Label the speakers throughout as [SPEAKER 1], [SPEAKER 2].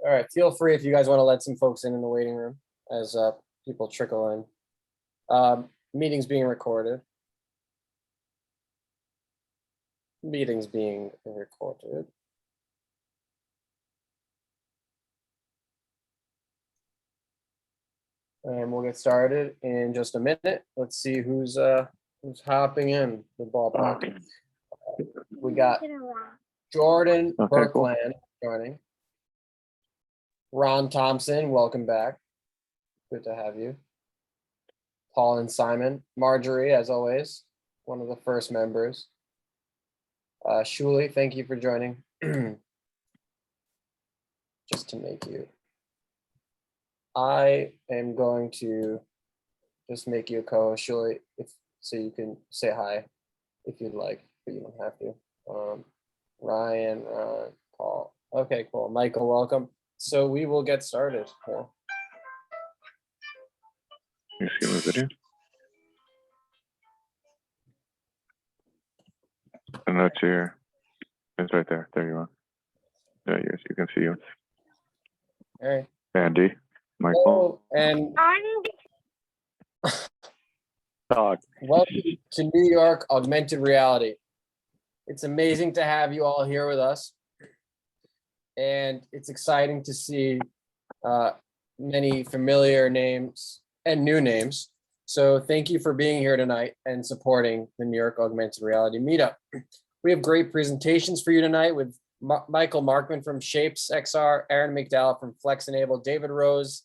[SPEAKER 1] All right, feel free if you guys want to let some folks in the waiting room as people trickle in. Meetings being recorded. Meetings being recorded. And we'll get started in just a minute. Let's see who's hopping in the ballpark. We got Jordan Berkland joining. Ron Thompson, welcome back. Good to have you. Paul and Simon. Marjorie, as always, one of the first members. Shuli, thank you for joining. Just to make you. I am going to just make you a co-host, Shuli, so you can say hi if you'd like, but you don't have to. Ryan, Paul. Okay, cool. Michael, welcome. So we will get started. Cool.
[SPEAKER 2] You see my video? And that's here. It's right there. There you are. There you, you can see you.
[SPEAKER 1] All right.
[SPEAKER 2] Andy, Michael.
[SPEAKER 1] Oh, and
[SPEAKER 2] Dog.
[SPEAKER 1] welcome to New York Augmented Reality. It's amazing to have you all here with us. And it's exciting to see many familiar names and new names. So thank you for being here tonight and supporting the New York Augmented Reality Meetup. We have great presentations for you tonight with Michael Markman from Shapes XR, Erin McDowell from FlexEnable, David Rose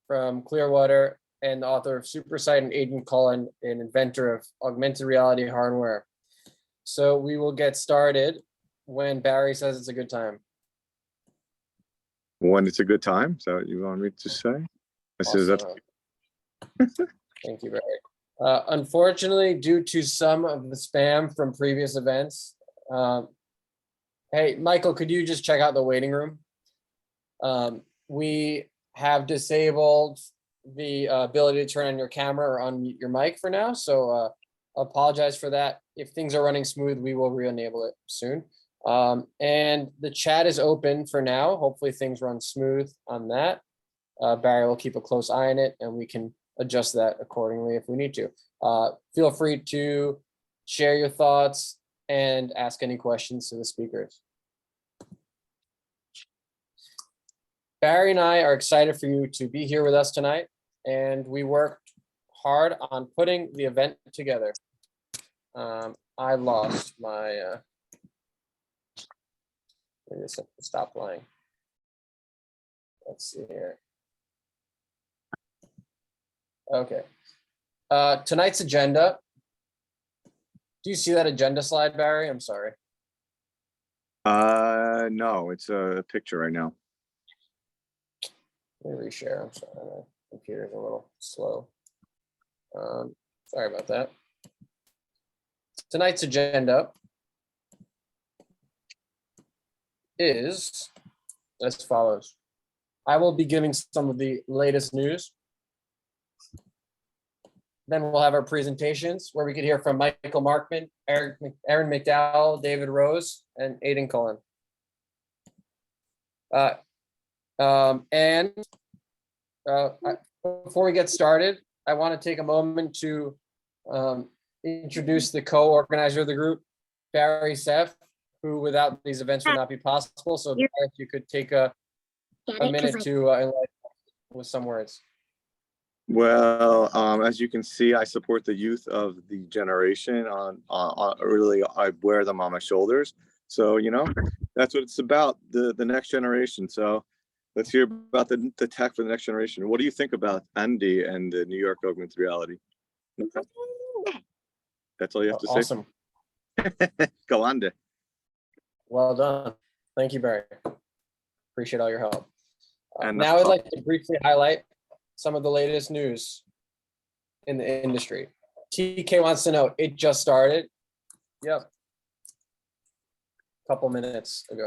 [SPEAKER 1] from Clearwater, and the author of SuperSight, and AedanCullen, an inventor of augmented reality hardware. So we will get started when Barry says it's a good time.
[SPEAKER 2] When it's a good time, is that what you want me to say?
[SPEAKER 1] Awesome. Thank you, Barry. Unfortunately, due to some of the spam from previous events, hey, Michael, could you just check out the waiting room? We have disabled the ability to turn on your camera or unmute your mic for now, so apologize for that. If things are running smooth, we will re-enable it soon. And the chat is open for now. Hopefully things run smooth on that. Barry will keep a close eye on it and we can adjust that accordingly if we need to. Feel free to share your thoughts and ask any questions to the speakers. Barry and I are excited for you to be here with us tonight, and we worked hard on putting the event together. I lost my, maybe this stop playing. Let's see here. Okay. Tonight's agenda. Do you see that agenda slide, Barry? I'm sorry.
[SPEAKER 2] No, it's a picture right now.
[SPEAKER 1] Let me reshare. I'm sorry, my computer's a little slow. Sorry about that. Tonight's agenda is as follows. I will be giving some of the latest news. Then we'll have our presentations where we could hear from Michael Markman, Erin McDowell, David Rose, and AedanCullen. Before we get started, I want to take a moment to introduce the co-organizer of the group, Barry Seff, who without these events would not be possible. So Barry, if you could take a minute to enlighten with some words.
[SPEAKER 2] Well, as you can see, I support the youth of the generation. Really, I wear them on my shoulders. So, you know, that's what it's about, the next generation. So let's hear about the tech for the next generation. What do you think about Andy and the New York Augmented Reality? That's all you have to say.
[SPEAKER 1] Awesome.
[SPEAKER 2] Go on.
[SPEAKER 1] Well done. Thank you, Barry. Appreciate all your help. Now I'd like to briefly highlight some of the latest news in the industry. TK wants to know, it just started. Yep. A couple minutes ago.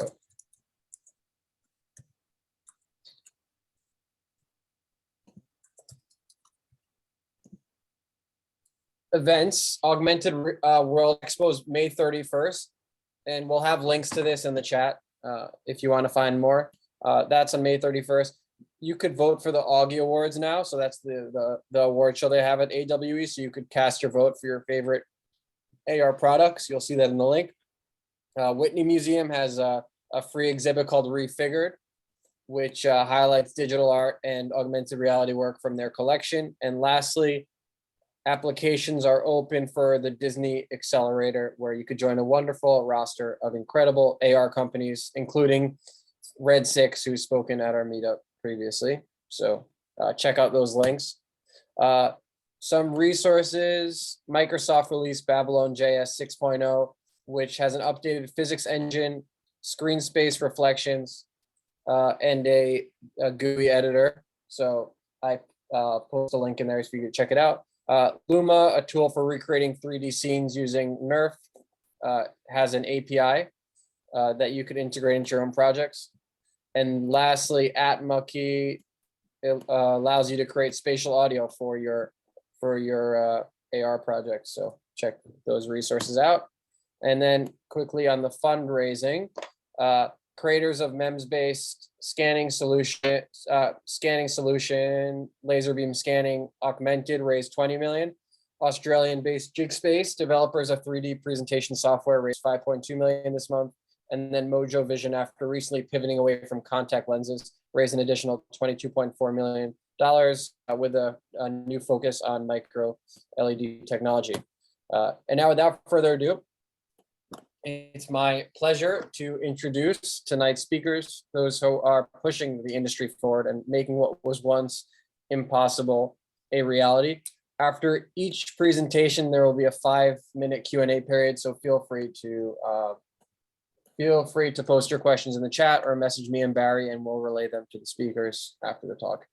[SPEAKER 1] Events, Augmented World Expo May 31st. And we'll have links to this in the chat if you want to find more. That's on May 31st. You could vote for the Augie Awards now. So that's the award show they have at AWE. So you could cast your vote for your favorite AR products. You'll see that in the link. Whitney Museum has a free exhibit called Refigured, which highlights digital art and augmented reality work from their collection. And lastly, applications are open for the Disney Accelerator, where you could join a wonderful roster of incredible AR companies, including Red 6, who's spoken at our meetup previously. So check out those links. Some resources: Microsoft released Babylon JS 6.0, which has an updated physics engine, screen space reflections, and a GUI editor. So I post a link in there so you can check it out. Luma, a tool for recreating 3D scenes using Nerf, has an API that you could integrate into your own projects. And lastly, Atma-Key, it allows you to create spatial audio for your AR projects. So check those resources out. And then quickly on the fundraising, creators of MEMS-based scanning solution, laser beam scanning, Augmented, raised 20 million. Australian-based Jigspace, developers of 3D presentation software, raised 5.2 million this month. And then Mojo Vision, after recently pivoting away from contact lenses, raised an additional $22.4 million with a new focus on micro LED technology. And now, without further ado, it's my pleasure to introduce tonight's speakers, those who are pushing the industry forward and making what was once impossible a reality. After each presentation, there will be a 5-minute Q&A period, so feel free to post your questions in the chat or message me and Barry, and we'll relay them to the speakers after the talk.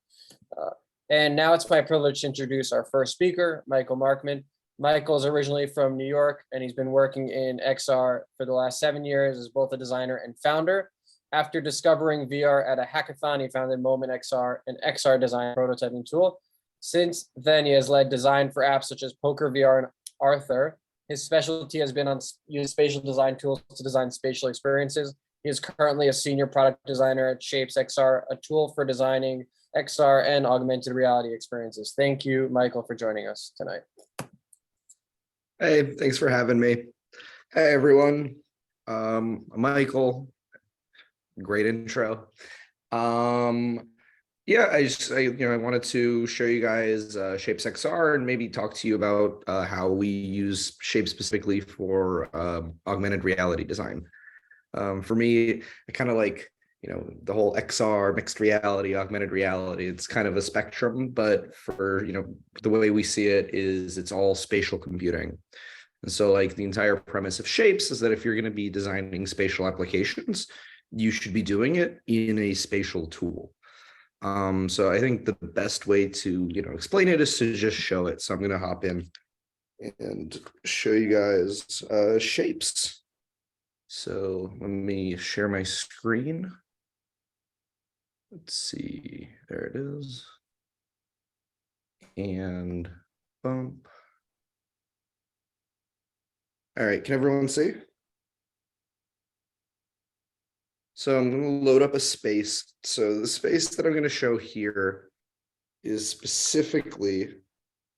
[SPEAKER 1] And now it's my privilege to introduce our first speaker, Michael Markman. Michael's originally from New York, and he's been working in XR for the last 7 years as both a designer and founder. After discovering VR at a hackathon, he founded Moment XR, an XR design prototyping tool. Since then, he has led design for apps such as Poker VR and Arthur. His specialty has been on using spatial design tools to design spatial experiences. He is currently a senior product designer at Shapes XR, a tool for designing XR and augmented reality experiences. Thank you, Michael, for joining us tonight.
[SPEAKER 3] Hey, thanks for having me. Hey, everyone. Michael, great intro. Yeah, I wanted to show you guys Shapes XR and maybe talk to you about how we use Shapes specifically for augmented reality design. For me, I kind of like, the whole XR, mixed reality, augmented reality. It's kind of a spectrum, but for, the way we see it is it's all spatial computing. And so like the entire premise of Shapes is that if you're going to be designing spatial applications, you should be doing it in a spatial tool. So I think the best way to, explain it is to just show it. So I'm going to hop in and show you guys Shapes. So let me share my screen. Let's see, there it is. And bump. All right, can everyone see? So I'm going to load up a space. So the space that I'm going to show here is specifically,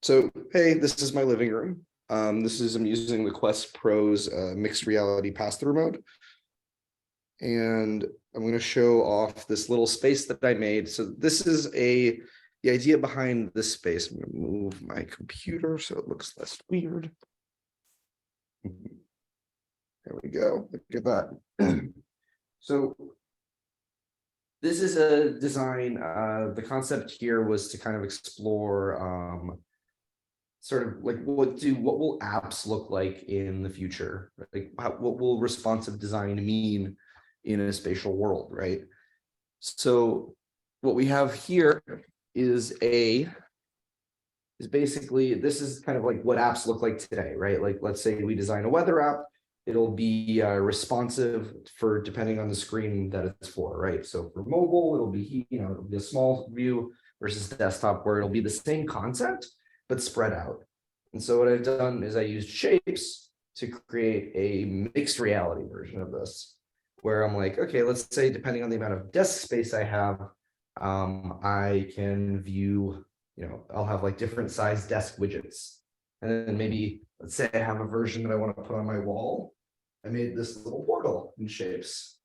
[SPEAKER 3] so hey, this is my living room. I'm using the Quest Pro's mixed reality pass-through mode. And I'm going to show off this little space that I made. So this is the idea behind this space. I'm going to move my computer so it looks less weird. There we go. Look at that. So this is a design. The concept here was to kind of explore sort of like what will apps look like in the future? Like what will responsive design mean in a spatial world, right? So what we have here is basically, this is kind of like what apps look like today, right? Like let's say we design a weather app, it'll be responsive for depending on the screen that it's for, right? So for mobile, it'll be, it'll be a small view versus desktop where it'll be the same concept, but spread out. And so what I've done is I used Shapes to create a mixed reality version of this. where I'm like, okay, let's say depending on the amount of desk space I have, I can view, I'll have like different size desk widgets. And then maybe, let's say I have a version that I want to put on my wall. I made this little portal in Shapes.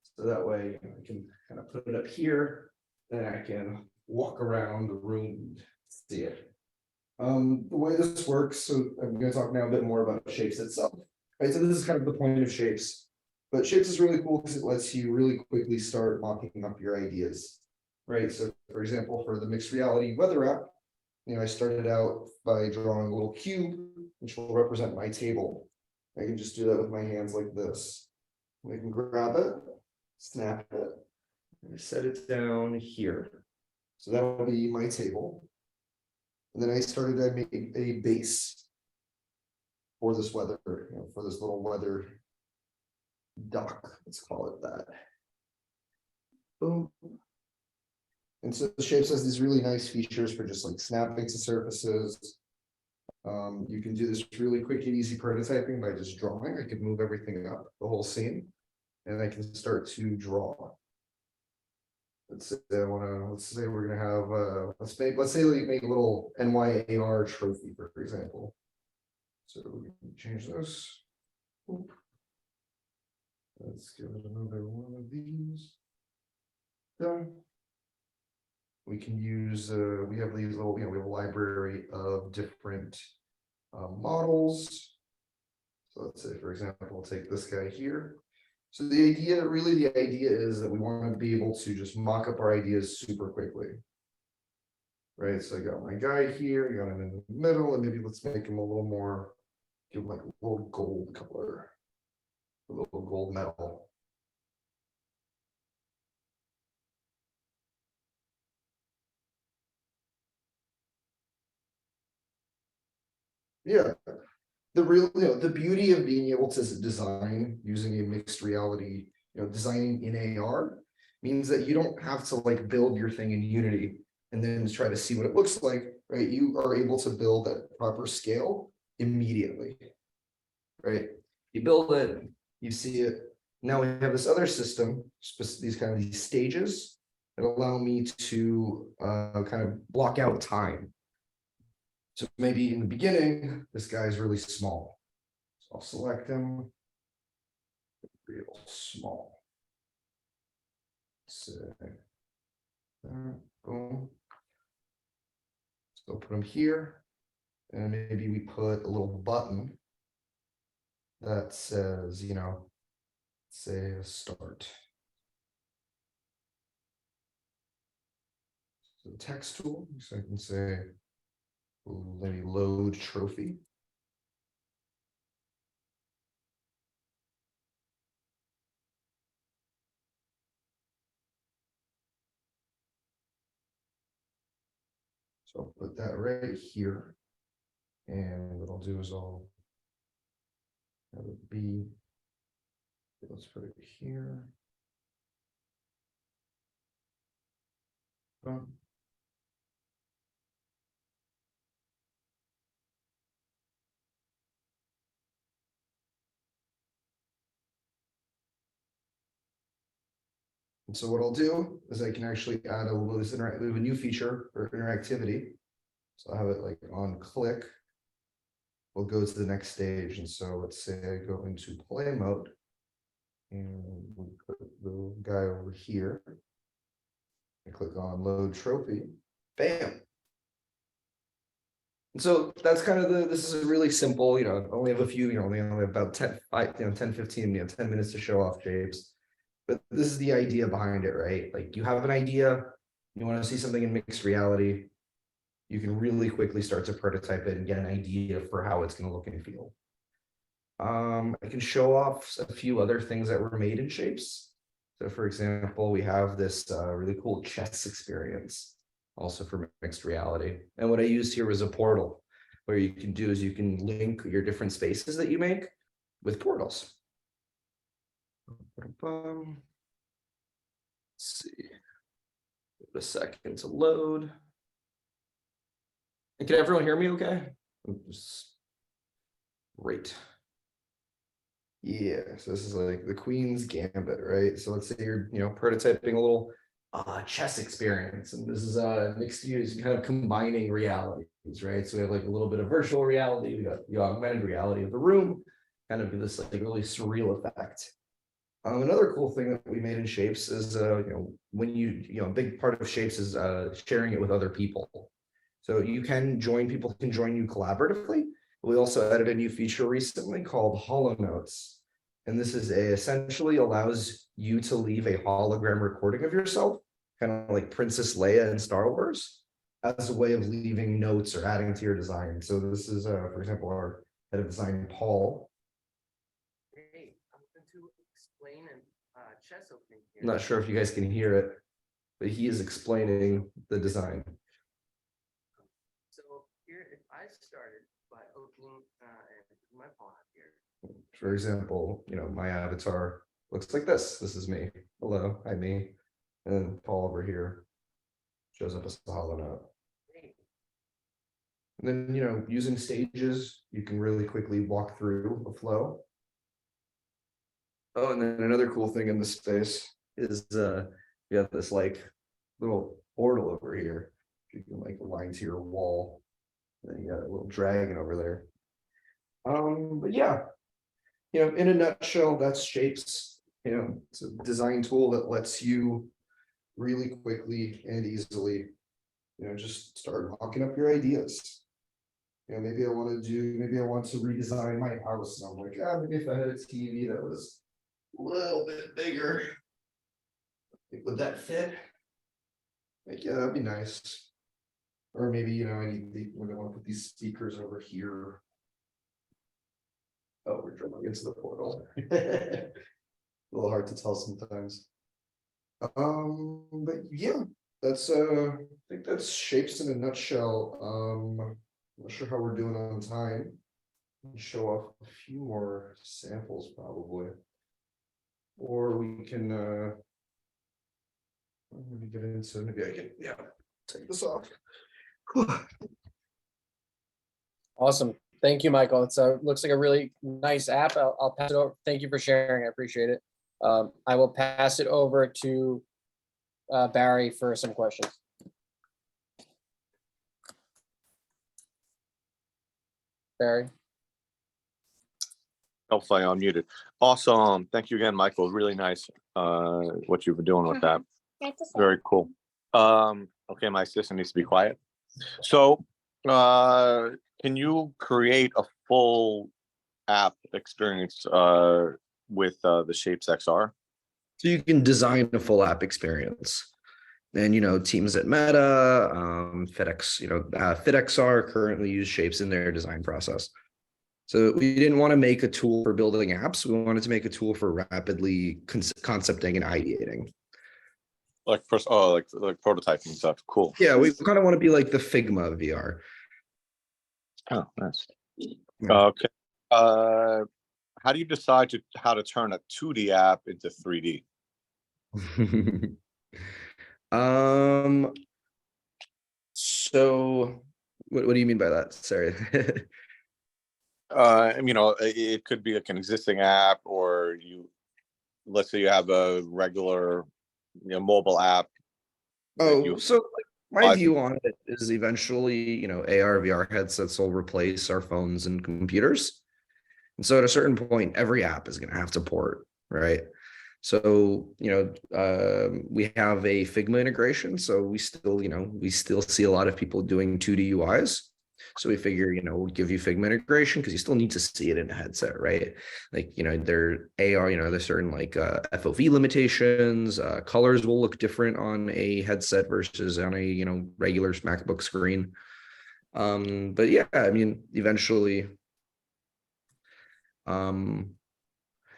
[SPEAKER 3] So that way I can kind of put it up here, then I can walk around the room and see it. The way this works, so I'm going to talk now a bit more about Shapes itself. Right, so this is kind of the point of Shapes. But Shapes is really cool because it lets you really quickly start mocking up your ideas. Right, so for example, for the mixed reality weather app, I started out by drawing a little cube, which will represent my table. I can just do that with my hands like this. I can grab it, snap it, and set it down here. So that will be my table. And then I started to make a base for this weather, for this little weather dock, let's call it that. Boom. And so the Shapes has these really nice features for just like snapping to surfaces. You can do this really quick and easy prototyping by just drawing. I could move everything up, the whole scene, and I can start to draw. Let's say we're gonna have let's say we make a little NYAR trophy, for example. So we can change this. Oop. Let's give it another one of these. Done. We can use, we have these little, we have a library of different models. So let's say, for example, we'll take this guy here. So the idea is that we want to be able to just mock up our ideas super quickly. Right, so I got my guy here, I got him in the middle, and maybe let's make him a little more, give him like a little gold color, a little gold metal. Yeah, the beauty of being able to design using a mixed reality, designing in AR means that you don't have to like build your thing in Unity and then try to see what it looks like, right? You are able to build at proper scale immediately, right? You build it, you see it. Now we have this other system, these stages that allow me to kind of block out time. So maybe in the beginning, this guy is really small. So I'll select him, real small. So, boom. So put him here, and maybe we put a little button that says, say start. So the text tool, so I can say, maybe load trophy. So I'll put that right here. And what I'll do is I'll have it be, let's put it here. And so what I'll do is I can actually add a little bit of we have a new feature or interactivity. So I'll have it like on click. We'll go to the next stage. And so let's say I go into play mode and we put the guy over here. I click on load trophy. Bam. And so that's kind of this is a really simple, only have a few, we only have about 10, 15, 10 minutes to show off Shapes. But this is the idea behind it, right? Like you have an idea, you want to see something in mixed reality, you can really quickly start to prototype it and get an idea for how it's going to look and feel. I can show off a few other things that were made in Shapes. So for example, we have this really cool chess experience also for mixed reality. And what I used here was a portal. What you can do is you can link your different spaces that you make with portals. Let's see. Give it a second to load. And can everyone hear me okay? Oops. Great. Yeah, so this is like the Queen's Gambit, right? So let's say you're, prototyping a little chess experience, and this is mixed use, kind of combining realities, right? So we have like a little bit of virtual reality, we got the augmented reality of the room, kind of this like really surreal effect. Another cool thing that we made in Shapes is, when a big part of Shapes is sharing it with other people. So people can join you collaboratively. We also added a new feature recently called Holo Notes. And this is essentially allows you to leave a hologram recording of yourself, kind of like Princess Leia in Star Wars, as a way of leaving notes or adding to your design. So this is, for example, our head of design, Paul.
[SPEAKER 1] Great. I'm going to explain a chess opening here.
[SPEAKER 3] I'm not sure if you guys can hear it, but he is explaining the design.
[SPEAKER 1] So here, if I started by opening and my pawn up here.
[SPEAKER 3] For example, my avatar looks like this. This is me. Hello, hi me. And then Paul over here shows up as the hollow note. And then, using stages, you can really quickly walk through a flow. Oh, and then another cool thing in this space is you have this like little portal over here. You can like align to your wall. And then you got a little dragon over there. But yeah, in a nutshell, that's Shapes. It's a design tool that lets you really quickly and easily, just start mocking up your ideas. Maybe I want to redesign my house. And I'm like, maybe if I had a TV that was a little bit bigger, would that fit? Like, yeah, that'd be nice. Or maybe, I want to put these speakers over here. Oh, we're jumping into the portal. A little hard to tell sometimes. But yeah, that's I think that's Shapes in a nutshell. I'm not sure how we're doing on time. Show off a few more samples probably. Or we can maybe get into maybe I can take this off.
[SPEAKER 1] Awesome. Thank you, Michael. It's looks like a really nice app. I'll pass it over. Thank you for sharing. I appreciate it. I will pass it over to Barry for some questions. Barry.
[SPEAKER 2] Hopefully I'm unmuted. Awesome. Thank you again, Michael. Really nice what you've been doing with that. Very cool. Okay, my assistant needs to be quiet. So can you create a full app experience with the Shapes XR?
[SPEAKER 3] So you can design a full app experience. And teams at Meta, FedEx, FitXR currently use Shapes in their design process. So we didn't want to make a tool for building apps. We wanted to make a tool for rapidly concepting and ideating.
[SPEAKER 2] Like prototyping stuff. Cool.
[SPEAKER 3] Yeah, we kind of want to be like the Figma of VR.
[SPEAKER 2] Oh, nice. Okay. How do you decide how to turn a 2D app into 3D?
[SPEAKER 3] So what do you mean by that? Sorry.
[SPEAKER 2] It could be like an existing app, or let's say you have a regular mobile app.
[SPEAKER 3] So my view on it is eventually, AR, VR headsets will replace our phones and computers. And so at a certain point, every app is going to have to port, right? So, we have a Figma integration. So we still see a lot of people doing 2D UIs. So we figure, we'll give you Figma integration because you still need to see it in a headset, right? Like, their AR, there's certain like FOV limitations, colors will look different on a headset versus on a, regular MacBook screen. But yeah, eventually,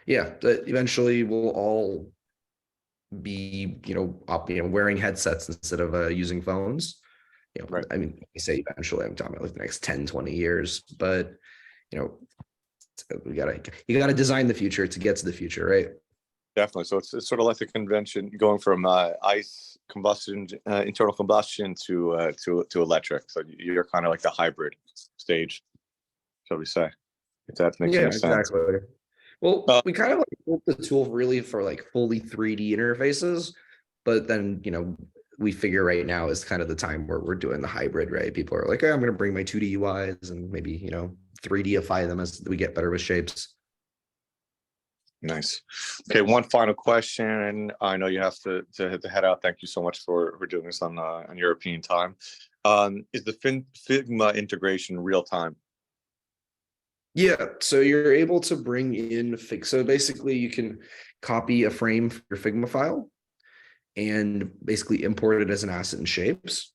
[SPEAKER 3] eventually we'll all be, wearing headsets instead of using phones.
[SPEAKER 2] Right.
[SPEAKER 3] I say eventually, I'm talking about like the next 10, 20 years, but you gotta design the future to get to the future, right?
[SPEAKER 2] Definitely. So it's sort of like the convention going from ICE combustion, internal combustion to electric. So you're kind of like the hybrid stage, shall we say? If that makes any sense.
[SPEAKER 3] Exactly. Well,
[SPEAKER 2] Uh,
[SPEAKER 3] we kind of like built the tool really for like fully 3D interfaces, but then, we figure right now is kind of the time where we're doing the hybrid, right? People are like, hey, I'm going to bring my 2D UIs and maybe, 3Dify them as we get better with shapes.
[SPEAKER 2] Nice. Okay, one final question, and I know you have to head out. Thank you so much for doing this on European time. Is the Figma integration real time?
[SPEAKER 3] Yeah, so you're able to bring in so basically you can copy a frame for your Figma file and basically import it as an asset in shapes.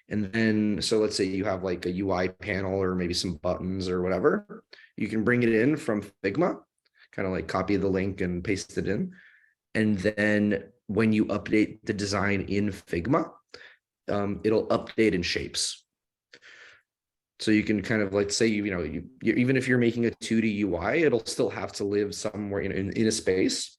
[SPEAKER 3] And then, so let's say you have like a UI panel or maybe some buttons or whatever, you can bring it in from Figma, kind of like copy the link and paste it in. And then when you update the design in Figma, it'll update in shapes. So you can kind of like say, even if you're making a 2D UI, it'll still have to live somewhere in a space.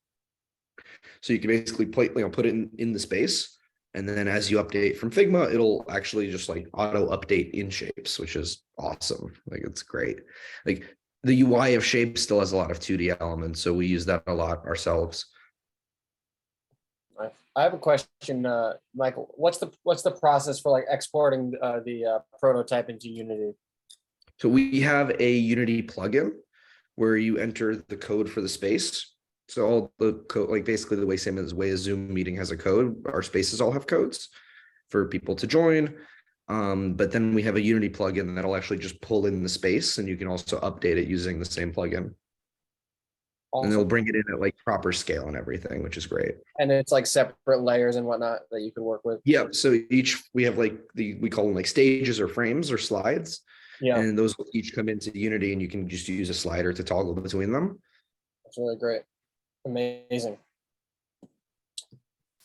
[SPEAKER 3] So you can basically put it in the space. And then as you update from Figma, it'll actually just like auto update in shapes, which is awesome. Like, it's great. Like, the UI of shapes still has a lot of 2D elements, so we use that a lot ourselves.
[SPEAKER 1] I have a question, Michael. What's the process for like exporting the prototype into Unity?
[SPEAKER 3] So we have a Unity plugin where you enter the code for the space. So all the code, like basically the way a Zoom meeting has a code, our spaces all have codes for people to join. But then we have a Unity plugin that'll actually just pull in the space, and you can also update it using the same plugin.
[SPEAKER 1] Awesome.
[SPEAKER 3] And they'll bring it in at like proper scale and everything, which is great.
[SPEAKER 1] And it's like separate layers and whatnot that you can work with.
[SPEAKER 3] Yeah. So we have like we call them like stages or frames or slides.
[SPEAKER 1] Yeah.
[SPEAKER 3] And those will each come into Unity, and you can just use a slider to toggle between them.
[SPEAKER 1] That's really great. Amazing.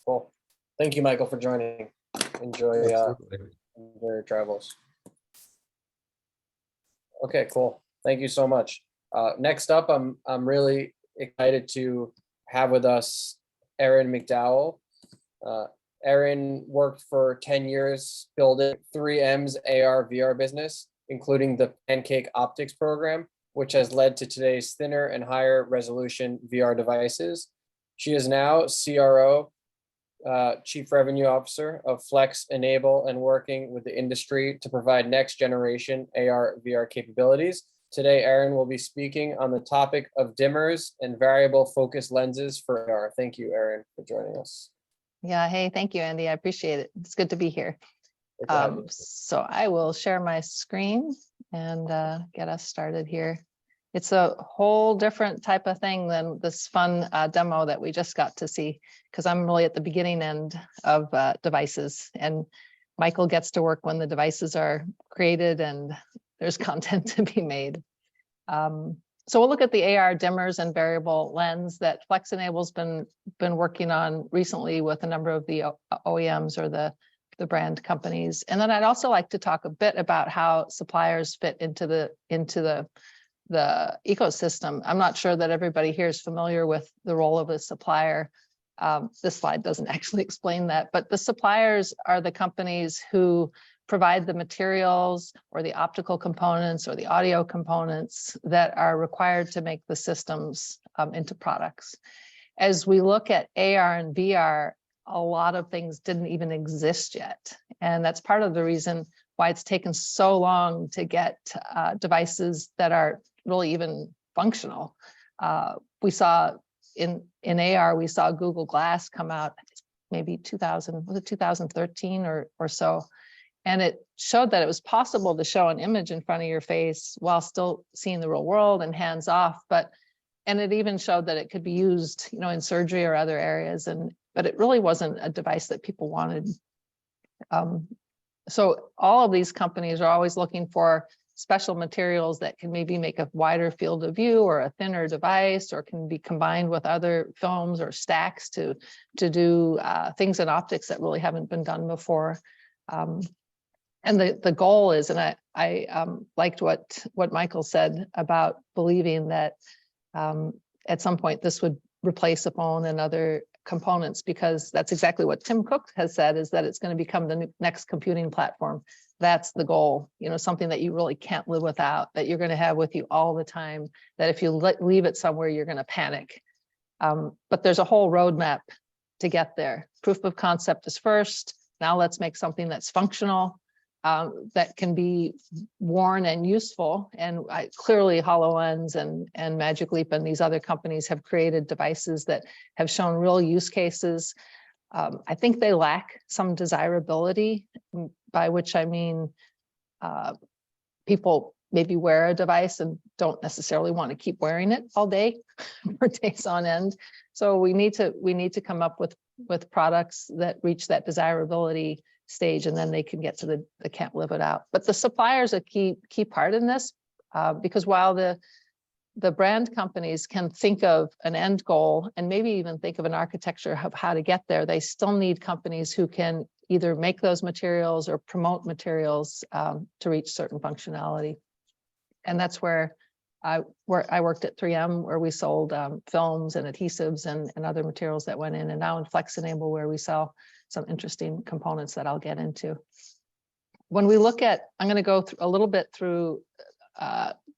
[SPEAKER 1] Cool. Thank you, Michael, for joining. Enjoy your travels. Okay, cool. Thank you so much. Next up, I'm really excited to have with us Erin McDowell. Erin worked for 10 years building 3M's AR VR business, including the Pancake Optics program, which has led to today's thinner and higher resolution VR devices. She is now CRO, Chief Revenue Officer of FlexEnable, and working with the industry to provide next generation AR VR capabilities. Today, Erin will be speaking on the topic of dimmers and variable focus lenses for AR. Thank you, Erin, for joining us.
[SPEAKER 4] Yeah, hey, thank you, Andy. I appreciate it. It's good to be here.
[SPEAKER 1] Good to have you.
[SPEAKER 4] So I will share my screen and get us started here. It's a whole different type of thing than this fun demo that we just got to see, because I'm really at the beginning end of devices, and Michael gets to work when the devices are created and there's content to be made. So we'll look at the AR dimmers and variable lens that FlexEnable's been working on recently with a number of the OEMs or the brand companies. And then I'd also like to talk a bit about how suppliers fit into the ecosystem. I'm not sure that everybody here is familiar with the role of a supplier. This slide doesn't actually explain that, but the suppliers are the companies who provide the materials or the optical components or the audio components that are required to make the systems into products. As we look at AR and VR, a lot of things didn't even exist yet. And that's part of the reason why it's taken so long to get devices that are really even functional. We saw in AR, we saw Google Glass come out maybe 2013 or so. And it showed that it was possible to show an image in front of your face while still seeing the real world and hands off. And it even showed that it could be used, in surgery or other areas. But it really wasn't a device that people wanted. So all of these companies are always looking for special materials that can maybe make a wider field of view or a thinner device, or can be combined with other films or stacks to do things in optics that really haven't been done before. And the goal is, and I liked what Michael said about believing that at some point this would replace a phone and other components, because that's exactly what Tim Cook has said, is that it's going to become the next computing platform. That's the goal, you know, something that you really can't live without, that you're going to have with you all the time, that if you leave it somewhere, you're going to panic. But there's a whole roadmap to get there. Proof of concept is first. Now let's make something that's functional, that can be worn and useful. And clearly HoloLens and Magic Leap and these other companies have created devices that have shown real use cases. I think they lack some desirability, by which I mean people maybe wear a device and don't necessarily want to keep wearing it all day for days on end. So we need to come up with products that reach that desirability stage, and then they can get to the can't live it out. But the suppliers are key part in this, because while the brand companies can think of an end goal and maybe even think of an architecture of how to get there, they still need companies who can either make those materials or promote materials to reach certain functionality. And that's where I worked at 3M, where we sold films and adhesives and other materials that went in, and now in FlexEnable, where we sell some interesting components that I'll get into. When we look at, I'm going to go through a little bit through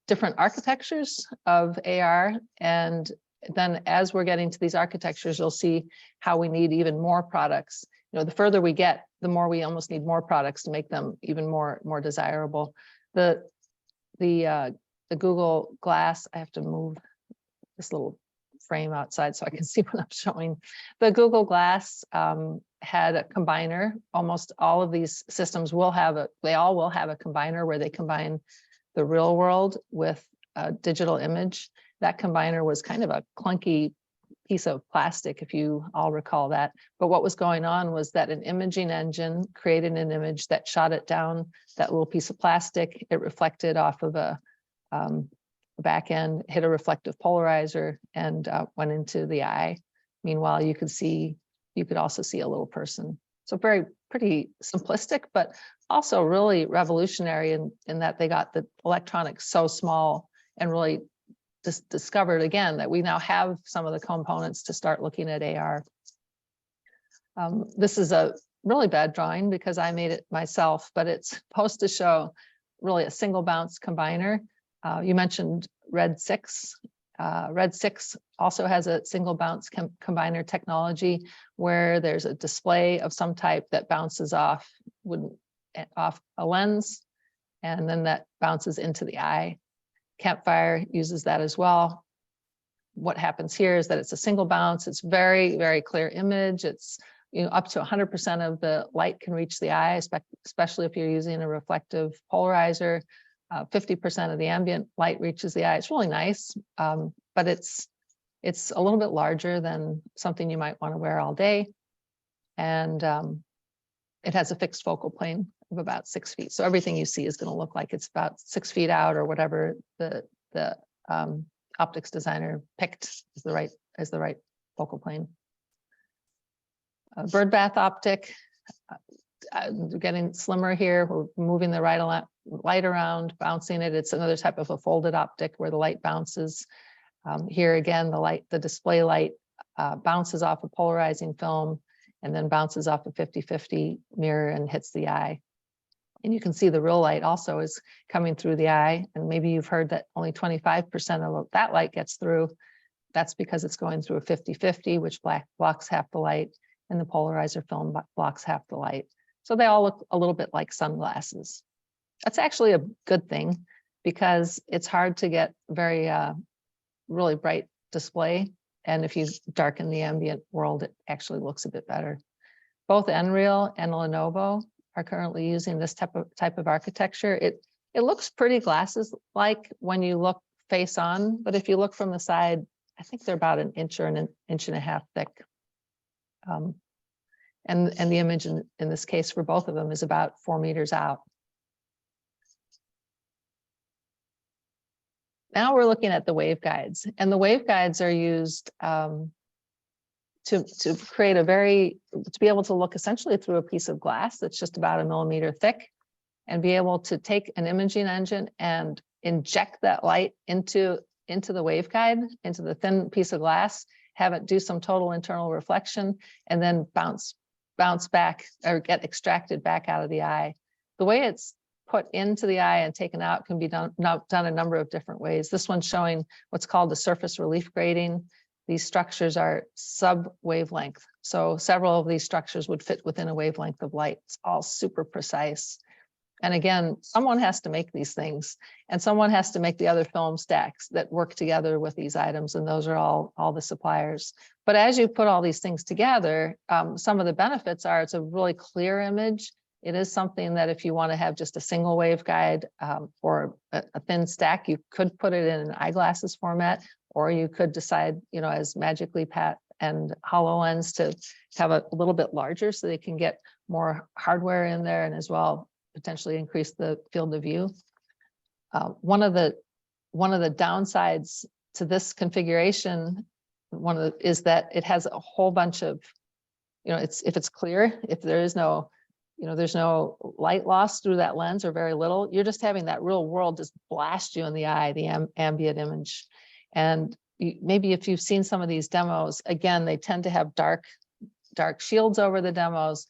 [SPEAKER 4] different architectures of AR, and then as we're getting to these architectures, you'll see how we need even more products. You know, the further we get, the more we almost need more products to make them even more desirable. The Google Glass, I have to move this little frame outside so I can see what I'm showing. The Google Glass had a combiner. Almost all of these systems will have they all will have a combiner where they combine the real world with a digital image. That combiner was kind of a clunky piece of plastic, if you all recall that. But what was going on was that an imaging engine created an image that shot it down that little piece of plastic. It reflected off of a back end, hit a reflective polarizer, and went into the eye. Meanwhile, you could also see a little person. So pretty simplistic, but also really revolutionary in that they got the electronics so small and really discovered again that we now have some of the components to start looking at AR. This is a really bad drawing because I made it myself, but it's supposed to show really a single bounce combiner. You mentioned Red 6. Red 6 also has a single bounce combiner technology where there's a display of some type that bounces off a lens, and then that bounces into the eye. Campfire uses that as well. What happens here is that it's a single bounce. It's very clear image. It's, you know, up to 100% of the light can reach the eye, especially if you're using a reflective polarizer. 50% of the ambient light reaches the eye. It's really nice, but it's a little bit larger than something you might want to wear all day. And it has a fixed focal plane of about 6 feet. So everything you see is going to look like it's about 6 feet out, or whatever the optics designer picked as the right focal plane. Birdbath optic, getting slimmer here. We're moving the light around, bouncing it. It's another type of a folded optic where the light bounces. Here again, the display light bounces off a polarizing film and then bounces off a 50-50 mirror and hits the eye. And you can see the real light also is coming through the eye. And maybe you've heard that only 25% of that light gets through. That's because it's going through a 50-50, which blocks half the light, and the polarizer film blocks half the light. So they all look a little bit like sunglasses. That's actually a good thing because it's hard to get really bright display. And if you darken the ambient world, it actually looks a bit better. Both Nreal and Lenovo are currently using this type of architecture. It looks pretty glasses-like when you look face on, but if you look from the side, I think they're about an inch or an inch and a half thick. And the image in this case for both of them is about 4 meters out. Now we're looking at the waveguides, and the waveguides are used to create to be able to look essentially through a piece of glass that's just about 1 millimeter thick, and be able to take an imaging engine and inject that light into the waveguide, into the thin piece of glass, have it do some total internal reflection, and then bounce back or get extracted back out of the eye. The way it's put into the eye and taken out can be done a number of different ways. This one's showing what's called the surface relief grading. These structures are sub-wavelength. So several of these structures would fit within a wavelength of light. It's all super precise. And again, someone has to make these things, and someone has to make the other film stacks that work together with these items. And those are all the suppliers. But as you put all these things together, some of the benefits are it's a really clear image. It is something that if you want to have just a single waveguide or a thin stack, you could put it in an eyeglasses format, or you could decide, as Magically Pat and HoloLens to have a little bit larger so they can get more hardware in there and as well potentially increase the field of view. One of the downsides to this configuration, is that it has a whole bunch of, if it's clear, if there is no, there's no light loss through that lens or very little, you're just having that real world just blast you in the eye, the ambient image. And maybe if you've seen some of these demos, again, they tend to have dark shields over the demos,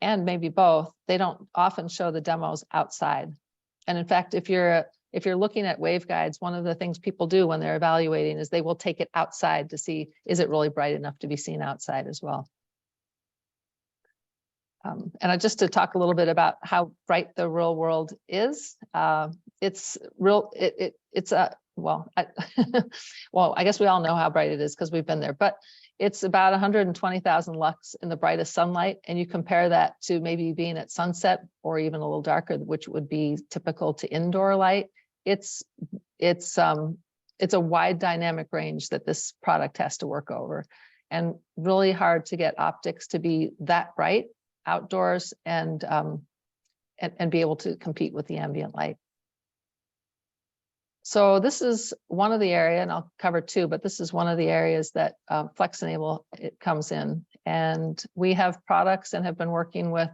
[SPEAKER 4] and maybe both. They don't often show the demos outside. And in fact, if you're looking at waveguides, one of the things people do when they're evaluating is they will take it outside to see, is it really bright enough to be seen outside as well? And just to talk a little bit about how bright the real world is, it's real. It's a well, I guess we all know how bright it is because we've been there. But it's about 120,000 lux in the brightest sunlight, and you compare that to maybe being at sunset or even a little darker, which would be typical to indoor light. It's a wide dynamic range that this product has to work over, and really hard to get optics to be that bright outdoors and be able to compete with the ambient light. So this is one of the areas, and I'll cover two, but this is one of the areas that FlexEnable it comes in. And we have products and have been working with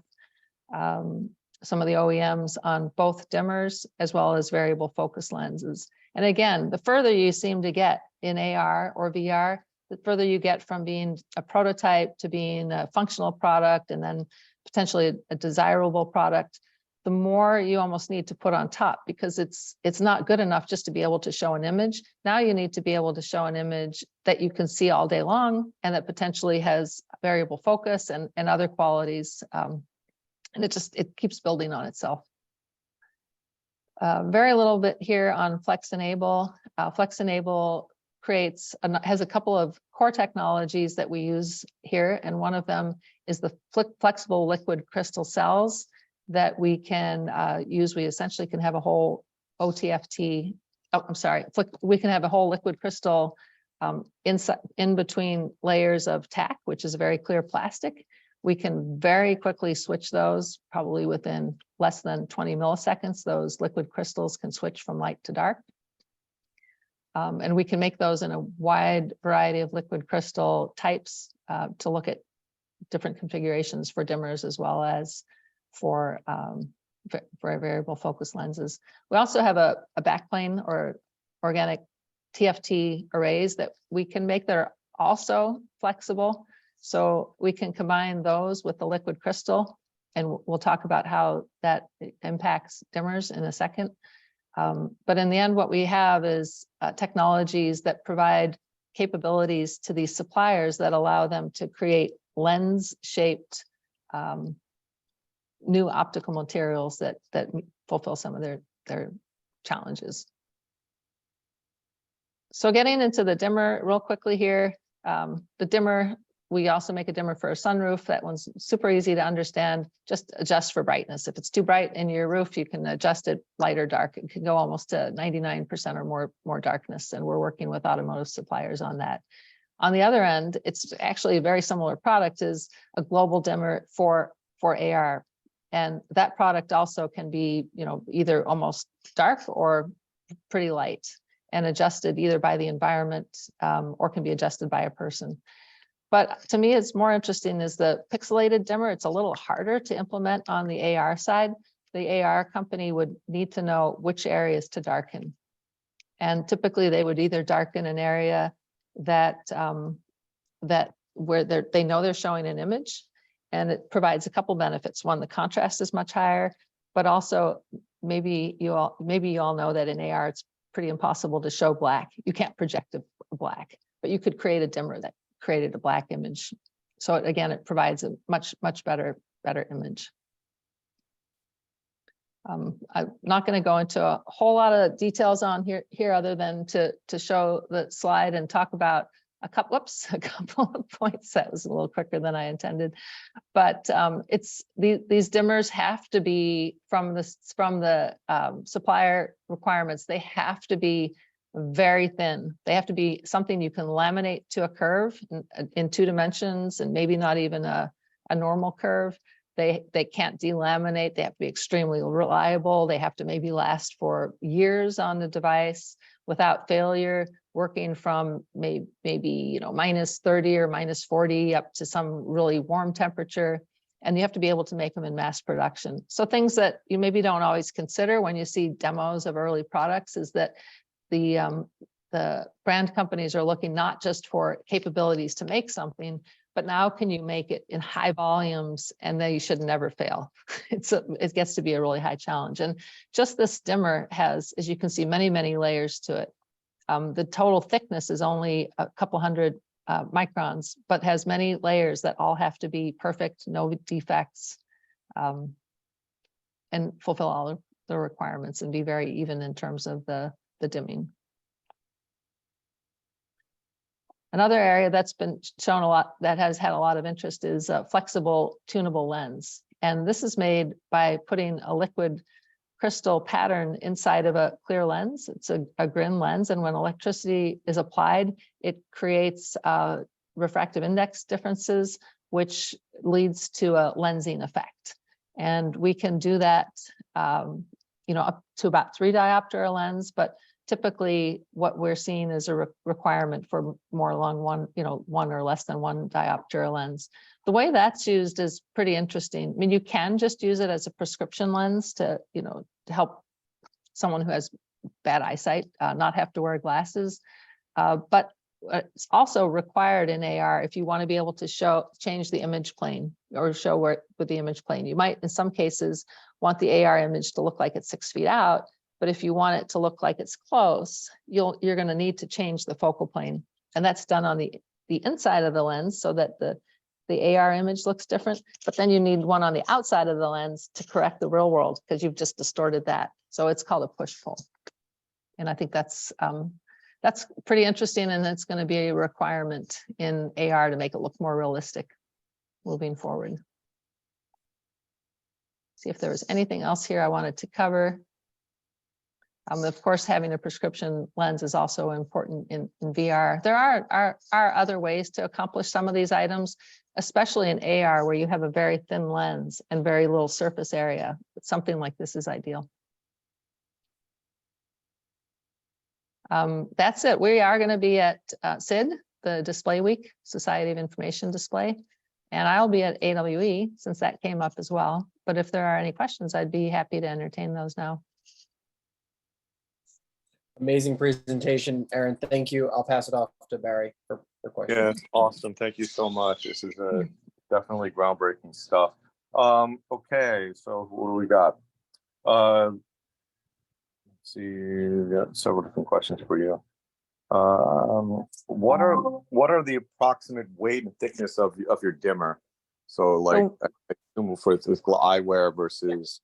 [SPEAKER 4] some of the OEMs on both dimmers as well as variable focus lenses. And again, the further you seem to get in AR or VR, the further you get from being a prototype to being a functional product and then potentially a desirable product, the more you almost need to put on top, because it's not good enough just to be able to show an image. Now you need to be able to show an image that you can see all day long and that potentially has variable focus and other qualities. And it keeps building on itself. Very little bit here on FlexEnable. FlexEnable has a couple of core technologies that we use here, and one of them is the flexible liquid crystal cells that we can use. We essentially can have a whole OTFT. Oh, I'm sorry. We can have a whole liquid crystal in between layers of tack, which is a very clear plastic. We can very quickly switch those, probably within less than 20 milliseconds. Those liquid crystals can switch from light to dark. And we can make those in a wide variety of liquid crystal types to look at different configurations for dimmers as well as for variable focus lenses. We also have a backplane or organic TFT arrays that we can make that are also flexible. So we can combine those with the liquid crystal, and we'll talk about how that impacts dimmers in a second. But in the end, what we have is technologies that provide capabilities to these suppliers that allow them to create lens-shaped new optical materials that fulfill some of their challenges. So getting into the dimmer real quickly here, the dimmer, we also make a dimmer for a sunroof. That one's super easy to understand. Just adjust for brightness. If it's too bright in your roof, you can adjust it light or dark. It can go almost to 99% or more darkness, and we're working with automotive suppliers on that. On the other end, it's actually a very similar product, is a global dimmer for AR. And that product also can be, either almost dark or pretty light, and adjusted either by the environment or can be adjusted by a person. But to me, it's more interesting is the pixelated dimmer. It's a little harder to implement on the AR side. The AR company would need to know which areas to darken. And typically they would either darken an area that that where they know they're showing an image, and it provides a couple benefits. One, the contrast is much higher, but also maybe you all know that in AR it's pretty impossible to show black. You can't project a black, but you could create a dimmer that created a black image. So again, it provides a much better image. I'm not going to go into a whole lot of details on here other than to show the slide and talk about a couple of points. That was a little quicker than I intended, but it's these dimmers have to be from the supplier requirements. They have to be very thin. They have to be something you can laminate to a curve in 2 dimensions, and maybe not even a normal curve. They can't delaminate. They have to be extremely reliable. They have to maybe last for years on the device without failure, working from maybe -30 or -40 up to some really warm temperature. And you have to be able to make them in mass production. So things that you maybe don't always consider when you see demos of early products is that the brand companies are looking not just for capabilities to make something, but now can you make it in high volumes, and then you should never fail. It gets to be a really high challenge. And just this dimmer has, as you can see, many layers to it. The total thickness is only a couple hundred microns, but has many layers that all have to be perfect, no defects, and fulfill all of the requirements and be very even in terms of the dimming. Another area that's been shown a lot, that has had a lot of interest, is a flexible tunable lens. And this is made by putting a liquid crystal pattern inside of a clear lens. It's a grin lens, and when electricity is applied, it creates refractive index differences, which leads to a lensing effect. And we can do that, up to about 3 diopter lens, but typically what we're seeing is a requirement for more along 1 or less than 1 diopter lens. The way that's used is pretty interesting. I mean, you can just use it as a prescription lens to help someone who has bad eyesight not have to wear glasses. But it's also required in AR if you want to be able to change the image plane or show where with the image plane. You might, in some cases, want the AR image to look like it's 6 feet out. But if you want it to look like it's close, you're going to need to change the focal plane. And that's done on the inside of the lens so that the AR image looks different. But then you need one on the outside of the lens to correct the real world because you've just distorted that. So it's called a push-pull. And I think that's pretty interesting, and it's going to be a requirement in AR to make it look more realistic moving forward. See if there was anything else here I wanted to cover. Of course, having a prescription lens is also important in VR. There are other ways to accomplish some of these items, especially in AR, where you have a very thin lens and very little surface area. But something like this is ideal. That's it. We are going to be at SID, the Display Week, Society of Information Display, and I'll be at AWE since that came up as well. But if there are any questions, I'd be happy to entertain those now.
[SPEAKER 1] Amazing presentation, Erin. Thank you. I'll pass it off to Barry for questions.
[SPEAKER 2] Yeah, awesome. Thank you so much. This is definitely groundbreaking stuff. Okay, so what do we got? Let's see, we got several different questions for you. What are the approximate weight and thickness of your dimmer? So like for eyewear versus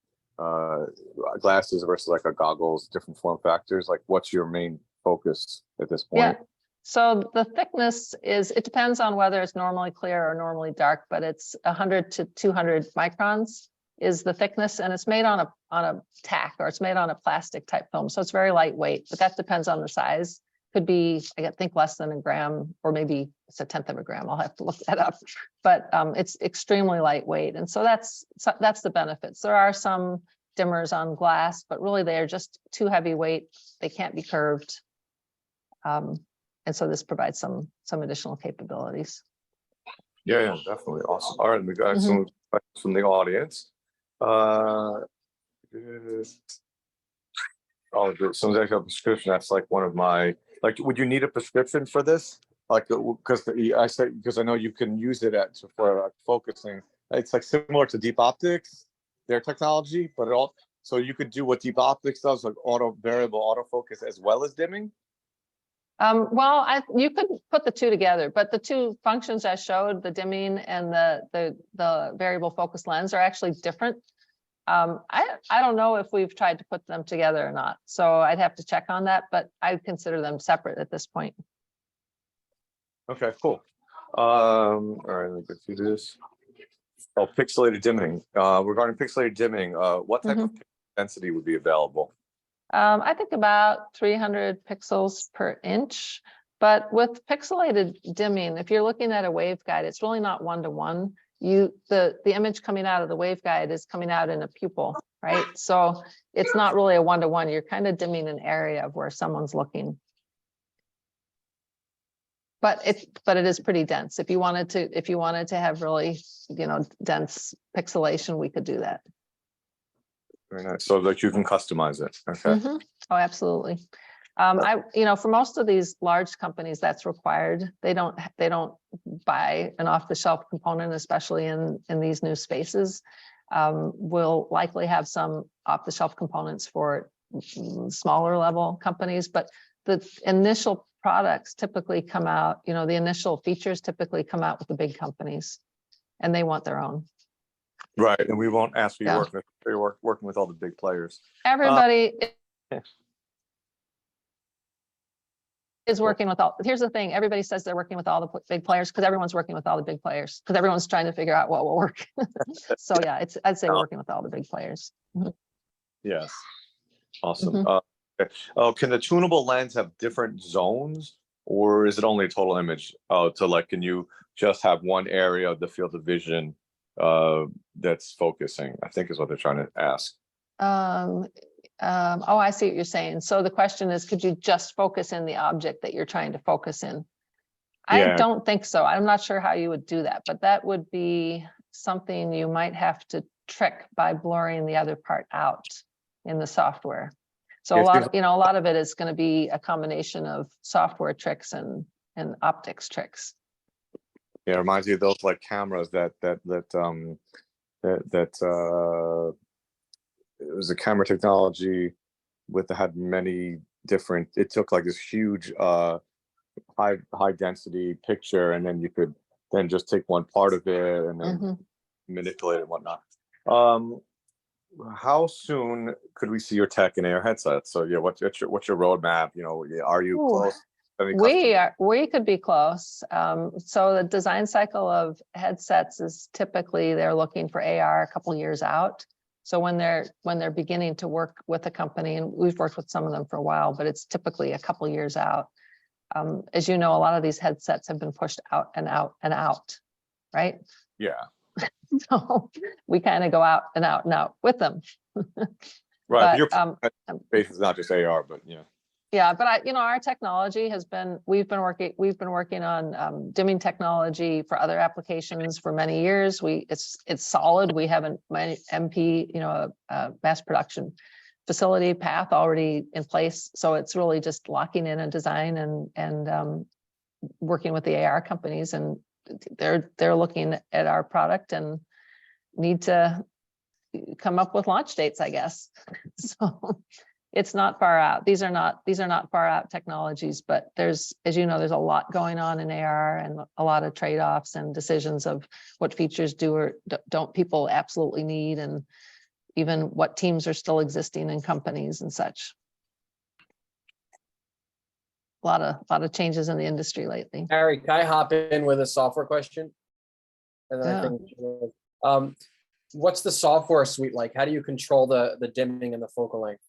[SPEAKER 2] glasses versus like a goggles, different form factors, like what's your main focus at this point?
[SPEAKER 4] Yeah, so the thickness it depends on whether it's normally clear or normally dark, but it's 100 to 200 microns is the thickness, and it's made on a tack, or it's made on a plastic type film, so it's very lightweight, but that depends on the size. Could be, I think, less than a gram, or maybe it's 1/10 of a gram. I'll have to look that up, but it's extremely lightweight, and so that's the benefits. There are some dimmers on glass, but really they are just too heavyweight. They can't be curved, and so this provides some additional capabilities.
[SPEAKER 2] Yeah, definitely awesome. All right, we got some questions from the audience. Oh, someone's actually a prescription. That's like one of my. Like, would you need a prescription for this? like, because I say, because I know you can use it for focusing. It's like similar to deep optics, their technology, but so you could do what deep optics does, like variable autofocus as well as dimming.
[SPEAKER 4] Well, you could put the two together, but the two functions I showed, the dimming and the variable focus lens, are actually different. I don't know if we've tried to put them together or not, so I'd have to check on that, but I consider them separate at this point.
[SPEAKER 2] Okay, cool. All right, let me go through this. Oh, pixelated dimming. Regarding pixelated dimming, what type of density would be available?
[SPEAKER 4] I think about 300 pixels per inch, but with pixelated dimming, if you're looking at a waveguide, it's really not one-to-one. The image coming out of the waveguide is coming out in a pupil, right? So it's not really a one-to-one. You're kind of dimming an area of where someone's looking. But it is pretty dense. If you wanted to have really, dense pixelation, we could do that.
[SPEAKER 2] Very nice. So that you can customize it. Okay.
[SPEAKER 4] Oh, absolutely. For most of these large companies, that's required. They don't buy an off-the-shelf component, especially in these new spaces. We'll likely have some off-the-shelf components for smaller level companies, but the initial products typically come out, the initial features typically come out with the big companies, and they want their own.
[SPEAKER 2] Right, and we won't ask for your work if you're working with all the big players.
[SPEAKER 4] Everybody is working with all. Here's the thing: everybody says they're working with all the big players because everyone's working with all the big players because everyone's trying to figure out what will work. So yeah, I'd say working with all the big players.
[SPEAKER 2] Yes, awesome. Can the tunable lens have different zones, or is it only a total image? Can you just have one area of the field of vision that's focusing? I think is what they're trying to ask.
[SPEAKER 4] Oh, I see what you're saying. So the question is, could you just focus in the object that you're trying to focus in? I don't think so. I'm not sure how you would do that, but that would be something you might have to trick by blurring the other part out in the software. So a lot of it is going to be a combination of software tricks and optics tricks.
[SPEAKER 2] Yeah, it reminds you of those like cameras that it was a camera technology had many different. It took like this huge high density picture, and then you could then just take one part of it and then manipulate it and whatnot. How soon could we see your tech in AR headsets? So yeah, what's your roadmap? Are you close?
[SPEAKER 4] We could be close. So the design cycle of headsets is typically they're looking for AR a couple years out. So when they're beginning to work with a company, and we've worked with some of them for a while, but it's typically a couple years out. As you know, a lot of these headsets have been pushed out and out and out, right?
[SPEAKER 2] Yeah.
[SPEAKER 4] So we kind of go out and out and out with them.
[SPEAKER 2] Right. But your base is not just AR, but yeah.
[SPEAKER 4] Yeah, but our technology has been, we've been working on dimming technology for other applications for many years. It's solid. We have an MP, a mass production facility path already in place. So it's really just locking in a design and working with the AR companies, and they're looking at our product and need to come up with launch dates, I guess. So it's not far out. These are not far out technologies, but there's a lot going on in AR and a lot of trade-offs and decisions of what features do or don't people absolutely need, and even what teams are still existing in companies and such. A lot of changes in the industry lately.
[SPEAKER 1] Harry, can I hop in with a software question? And then I think, what's the software suite like? How do you control the dimming and the focal length?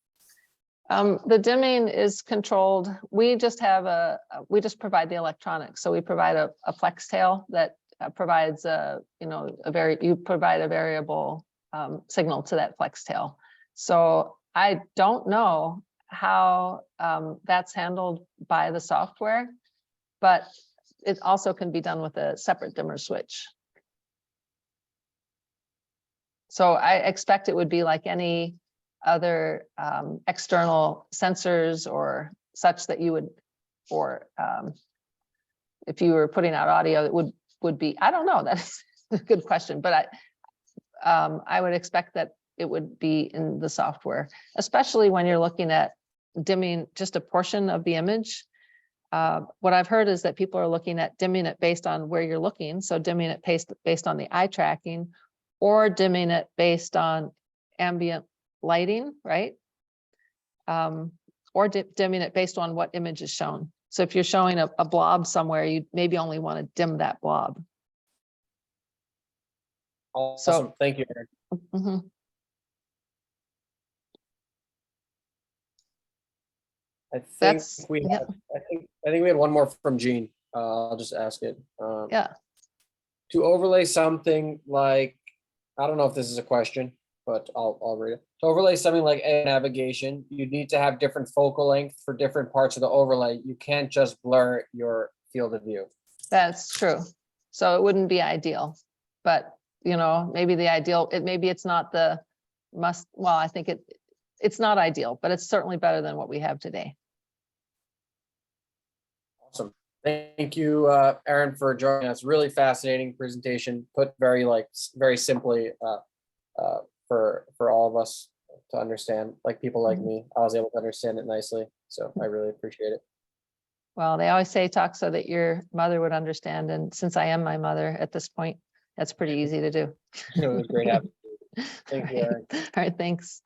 [SPEAKER 4] The dimming is controlled. We just provide the electronics. So we provide a flex tail that provides you provide a variable signal to that flex tail. So I don't know how that's handled by the software, but it also can be done with a separate dimmer switch. So I expect it would be like any other external sensors or such that you would, or if you were putting out audio, it would be, I don't know, that's a good question, but I would expect that it would be in the software, especially when you're looking at dimming just a portion of the image. What I've heard is that people are looking at dimming it based on where you're looking. So dimming it based on the eye tracking, or dimming it based on ambient lighting, right? Or dimming it based on what image is shown. So if you're showing a blob somewhere, you maybe only want to dim that blob.
[SPEAKER 1] Awesome. Thank you, Erin.
[SPEAKER 4] Mhm.
[SPEAKER 1] I think
[SPEAKER 4] That's,
[SPEAKER 1] we
[SPEAKER 4] yeah.
[SPEAKER 1] have, I think we had one more from Jean. I'll just ask it.
[SPEAKER 4] Yeah.
[SPEAKER 1] To overlay something like, I don't know if this is a question, but I'll read it. To overlay something like a navigation, you need to have different focal length for different parts of the overlay. You can't just blur your field of view.
[SPEAKER 4] That's true. So it wouldn't be ideal, but you know, maybe the ideal, maybe it's not the must, well, I think it's not ideal, but it's certainly better than what we have today.
[SPEAKER 1] Awesome. Thank you, Erin, for joining us. Really fascinating presentation, put very simply for all of us to understand, like people like me. I was able to understand it nicely, so I really appreciate it.
[SPEAKER 4] Well, they always say talk so that your mother would understand. And since I am my mother at this point, that's pretty easy to do.
[SPEAKER 1] It was great having you. Thank you, Erin.
[SPEAKER 4] All right, thanks.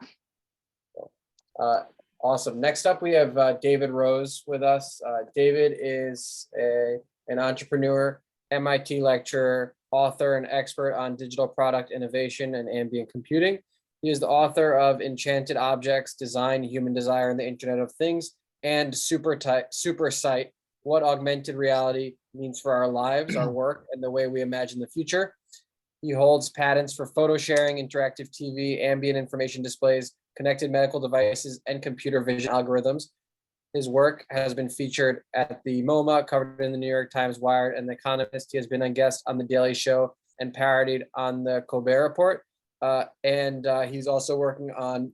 [SPEAKER 1] Awesome. Next up, we have David Rose with us. David is an entrepreneur, MIT lecturer, author, and expert on digital product innovation and ambient computing. He is the author of Enchanted Objects, Design, Human Desire, and the Internet of Things, and SuperSight, What Augmented Reality Means for Our Lives, Our Work, and the Way We Imagine the Future. He holds patents for photo sharing, interactive TV, ambient information displays, connected medical devices, and computer vision algorithms. His work has been featured at the MoMA, covered in the New York Times, Wired, and The Economist. He has been a guest on The Daily Show and parodied on The Colbert Report. And he's also working on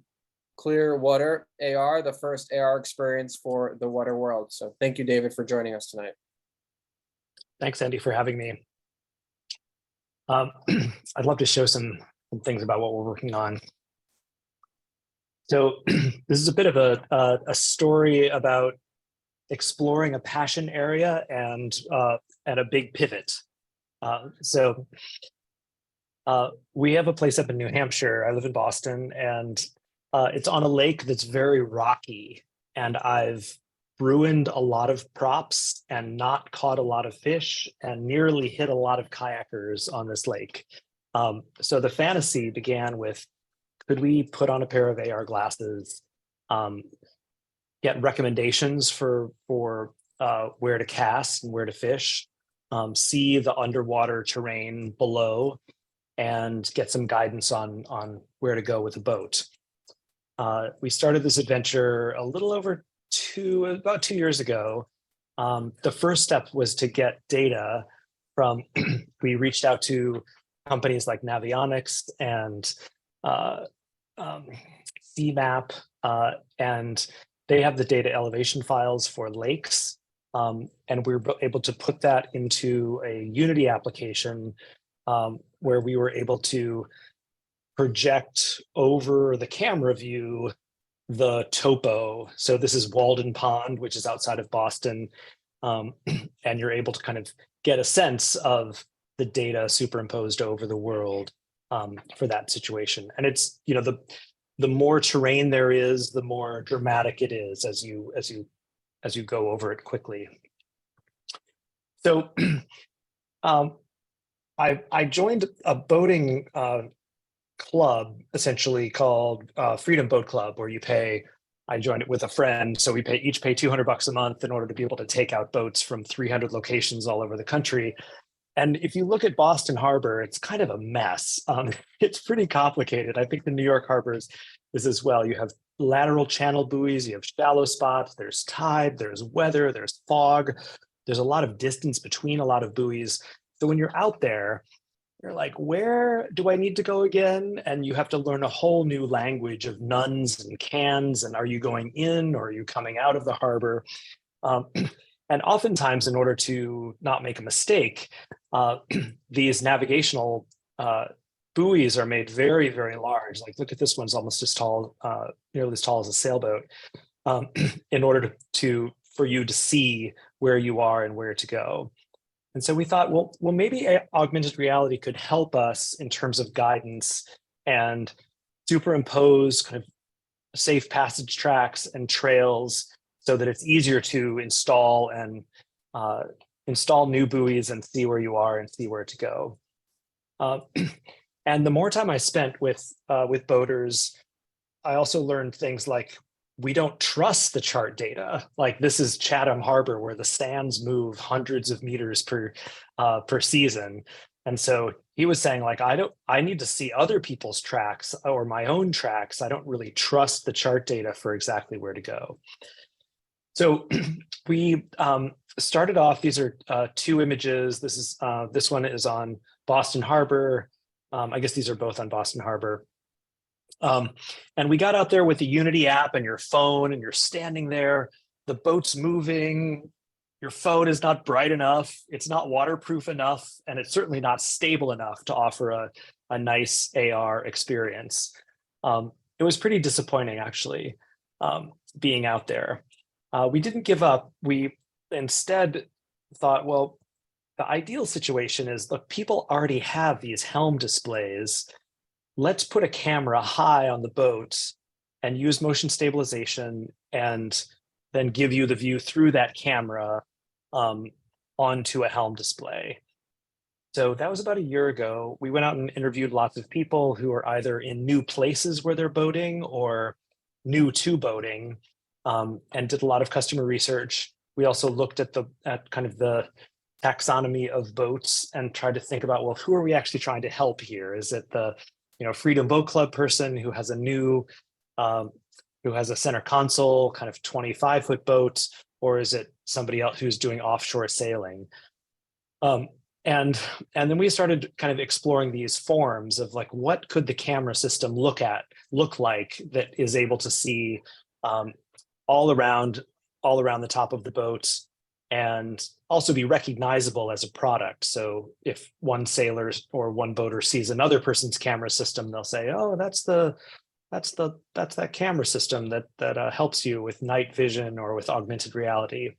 [SPEAKER 1] Clearwater.AR, the first AR experience for the water world. So thank you, David, for joining us tonight.
[SPEAKER 5] Thanks, Andy, for having me. I'd love to show some things about what we're working on. So this is a bit of a story about exploring a passion area and a big pivot. We have a place up in New Hampshire. I live in Boston, and it's on a lake that's very rocky, and I've ruined a lot of props and not caught a lot of fish and nearly hit a lot of kayakers on this lake. So the fantasy began with, could we put on a pair of AR glasses, get recommendations for where to cast and where to fish, see the underwater terrain below, and get some guidance on where to go with the boat. We started this adventure a little over about 2 years ago. The first step was to get data from, we reached out to companies like Navionics and CMAP, and they have the data elevation files for lakes. And we were able to put that into a Unity application where we were able to project over the camera view the topo. So this is Walden Pond, which is outside of Boston. And you're able to kind of get a sense of the data superimposed over the world for that situation. And it's, you know, the more terrain there is, the more dramatic it is as you go over it quickly. So I joined a boating club, essentially called Freedom Boat Club, where you pay. I joined it with a friend, so we each pay $200 a month in order to be able to take out boats from 300 locations all over the country. And if you look at Boston Harbor, it's kind of a mess. It's pretty complicated. I think the New York Harbor is as well. You have lateral channel buoys, you have shallow spots, there's tide, there's weather, there's fog. There's a lot of distance between a lot of buoys. So when you're out there, you're like, where do I need to go again? And you have to learn a whole new language of nuns and cans. And are you going in or are you coming out of the harbor? And oftentimes, in order to not make a mistake, these navigational buoys are made very, very large. Like, look at this one's almost as tall, nearly as tall as a sailboat, in order for you to see where you are and where to go. And so we thought, well, maybe augmented reality could help us in terms of guidance and superimpose kind of safe passage tracks and trails so that it's easier to install and install new buoys and see where you are and see where to go. And the more time I spent with boaters, I also learned things like, we don't trust the chart data. Like, this is Chatham Harbor where the sands move hundreds of meters per season. And so he was saying, like, I need to see other people's tracks or my own tracks. I don't really trust the chart data for exactly where to go. So we started off, these are 2 images. This one is on Boston Harbor. I guess these are both on Boston Harbor. And we got out there with the Unity app and your phone, and you're standing there, the boat's moving, your phone is not bright enough, it's not waterproof enough, and it's certainly not stable enough to offer a nice AR experience. It was pretty disappointing, actually, being out there. We didn't give up. We instead thought, well, the ideal situation is, look, people already have these helm displays. Let's put a camera high on the boat and use motion stabilization, and then give you the view through that camera onto a helm display. So that was about a year ago. We went out and interviewed lots of people who are either in new places where they're boating or new to boating, and did a lot of customer research. We also looked at kind of the taxonomy of boats and tried to think about, well, who are we actually trying to help here? Is it the Freedom Boat Club person who has a center console kind of 25-foot boat, or is it somebody else who's doing offshore sailing? And then we started kind of exploring these forms of, like, what could the camera system look like that is able to see all around the top of the boat, and also be recognizable as a product. So if one sailor or one boater sees another person's camera system, they'll say, "Oh, that's that camera system that helps you with night vision or with augmented reality."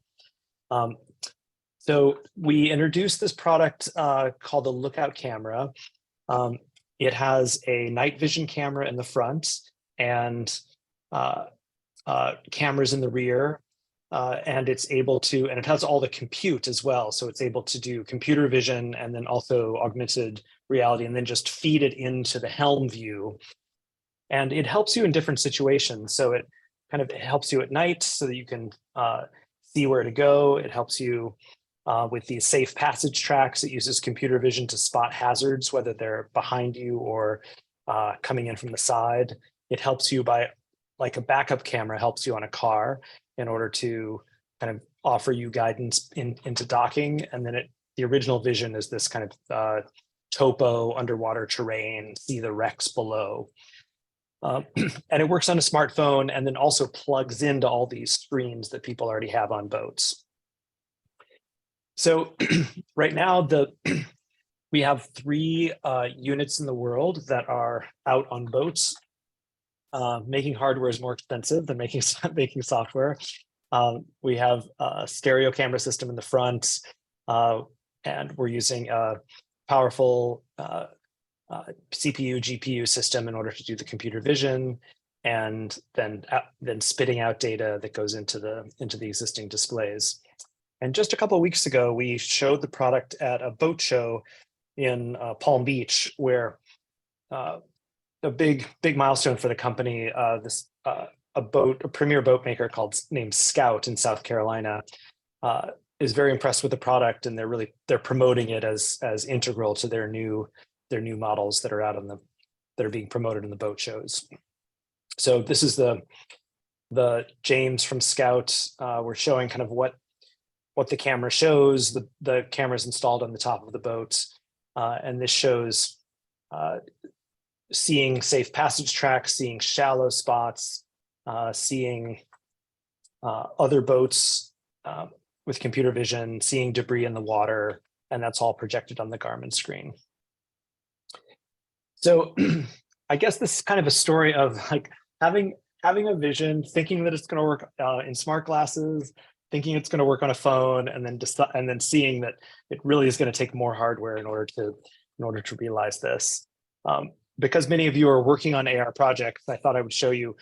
[SPEAKER 5] So we introduced this product called the Lookout Camera. It has a night vision camera in the front and cameras in the rear. And it has all the compute as well. So it's able to do computer vision and then also augmented reality, and then just feed it into the helm view. And it helps you in different situations. So it kind of helps you at night so that you can see where to go. It helps you with these safe passage tracks. It uses computer vision to spot hazards, whether they're behind you or coming in from the side. It helps you by, like, a backup camera helps you on a car in order to kind of offer you guidance into docking. And then the original vision is this kind of topo, underwater terrain, see the wrecks below. And it works on a smartphone, and then also plugs into all these screens that people already have on boats. So right now, we have 3 units in the world that are out on boats. Making hardware is more expensive than making software. We have a stereo camera system in the front, and we're using a powerful CPU, GPU system in order to do the computer vision, and then spitting out data that goes into the existing displays. And just a couple of weeks ago, we showed the product at a boat show in Palm Beach, where a big milestone for the company. A premier boat maker named Scout in South Carolina is very impressed with the product, and they're promoting it as integral to their new models that are that are being promoted in the boat shows. So this is the James from Scout. We're showing kind of what the camera shows. The camera's installed on the top of the boat, and this shows seeing safe passage tracks, seeing shallow spots, seeing other boats with computer vision, seeing debris in the water, and that's all projected on the Garmin screen. So I guess this is kind of a story of like having a vision, thinking that it's going to work in smart glasses, thinking it's going to work on a phone, and then seeing that it really is going to take more hardware in order to realize this. Because many of you are working on AR projects, I thought I would show you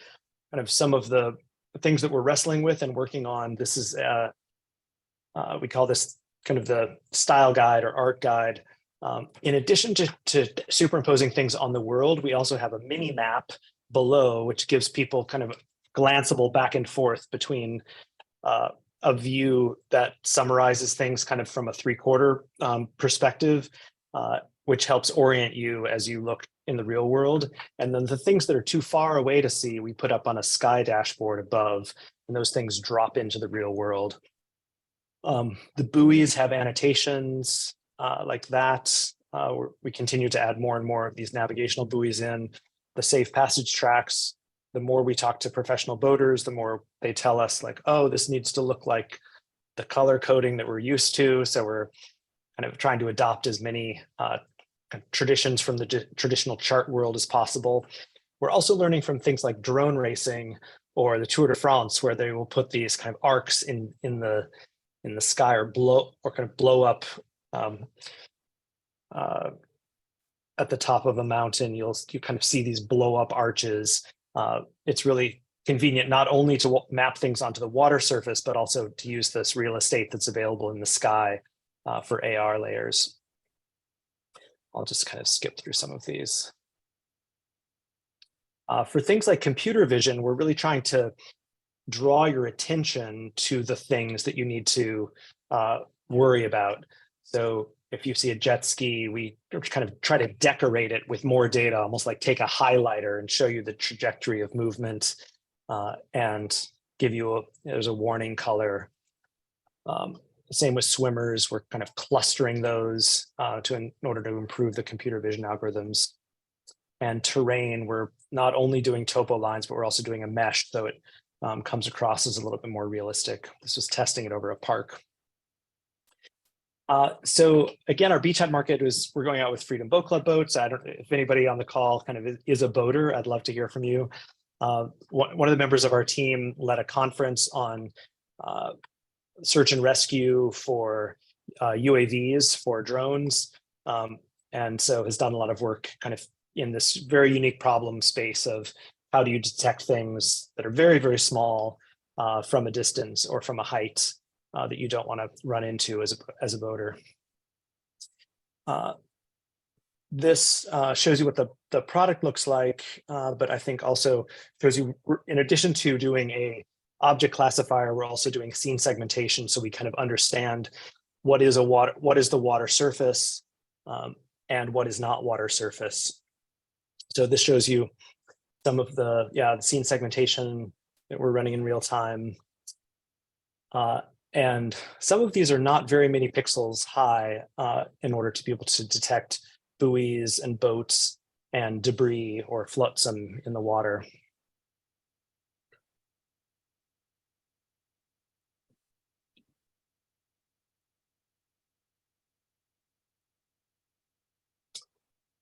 [SPEAKER 5] kind of some of the things that we're wrestling with and working on. This is we call this kind of the style guide or art guide. In addition to superimposing things on the world, we also have a mini map below, which gives people kind of glanceable back and forth between a view that summarizes things kind of from a three-quarter perspective, which helps orient you as you look in the real world. And then the things that are too far away to see, we put up on a sky dashboard above, and those things drop into the real world. The buoys have annotations like that. We continue to add more and more of these navigational buoys in. The safe passage tracks, the more we talk to professional boaters, the more they tell us like, oh, this needs to look like the color coding that we're used to. So we're kind of trying to adopt as many traditions from the traditional chart world as possible. We're also learning from things like drone racing or the Tour de France, where they will put these kind of arcs in the sky or kind of blow up at the top of a mountain. You kind of see these blow up arches. It's really convenient not only to map things onto the water surface, but also to use this real estate that's available in the sky for AR layers. I'll just kind of skip through some of these. For things like computer vision, we're really trying to draw your attention to the things that you need to worry about. So if you see a jet ski, we kind of try to decorate it with more data, almost like take a highlighter and show you the trajectory of movement and give you there's a warning color. Same with swimmers, we're kind of clustering those in order to improve the computer vision algorithms. And terrain, we're not only doing topo lines, but we're also doing a mesh, so it comes across as a little bit more realistic. This was testing it over a park. So again, our beachhead market we're going out with Freedom Boat Club boats. I don't, if anybody on the call kind of is a boater, I'd love to hear from you. One of the members of our team led a conference on search and rescue for UAVs, for drones, and so has done a lot of work kind of in this very unique problem space of how do you detect things that are very, very small from a distance or from a height that you don't want to run into as a boater. This shows you what the product looks like, but I think also shows you, in addition to doing a object classifier, we're also doing scene segmentation, so we kind of understand what is the water surface and what is not water surface. So this shows you some of the scene segmentation that we're running in real time. And some of these are not very many pixels high in order to be able to detect buoys and boats and debris or flotsam in the water.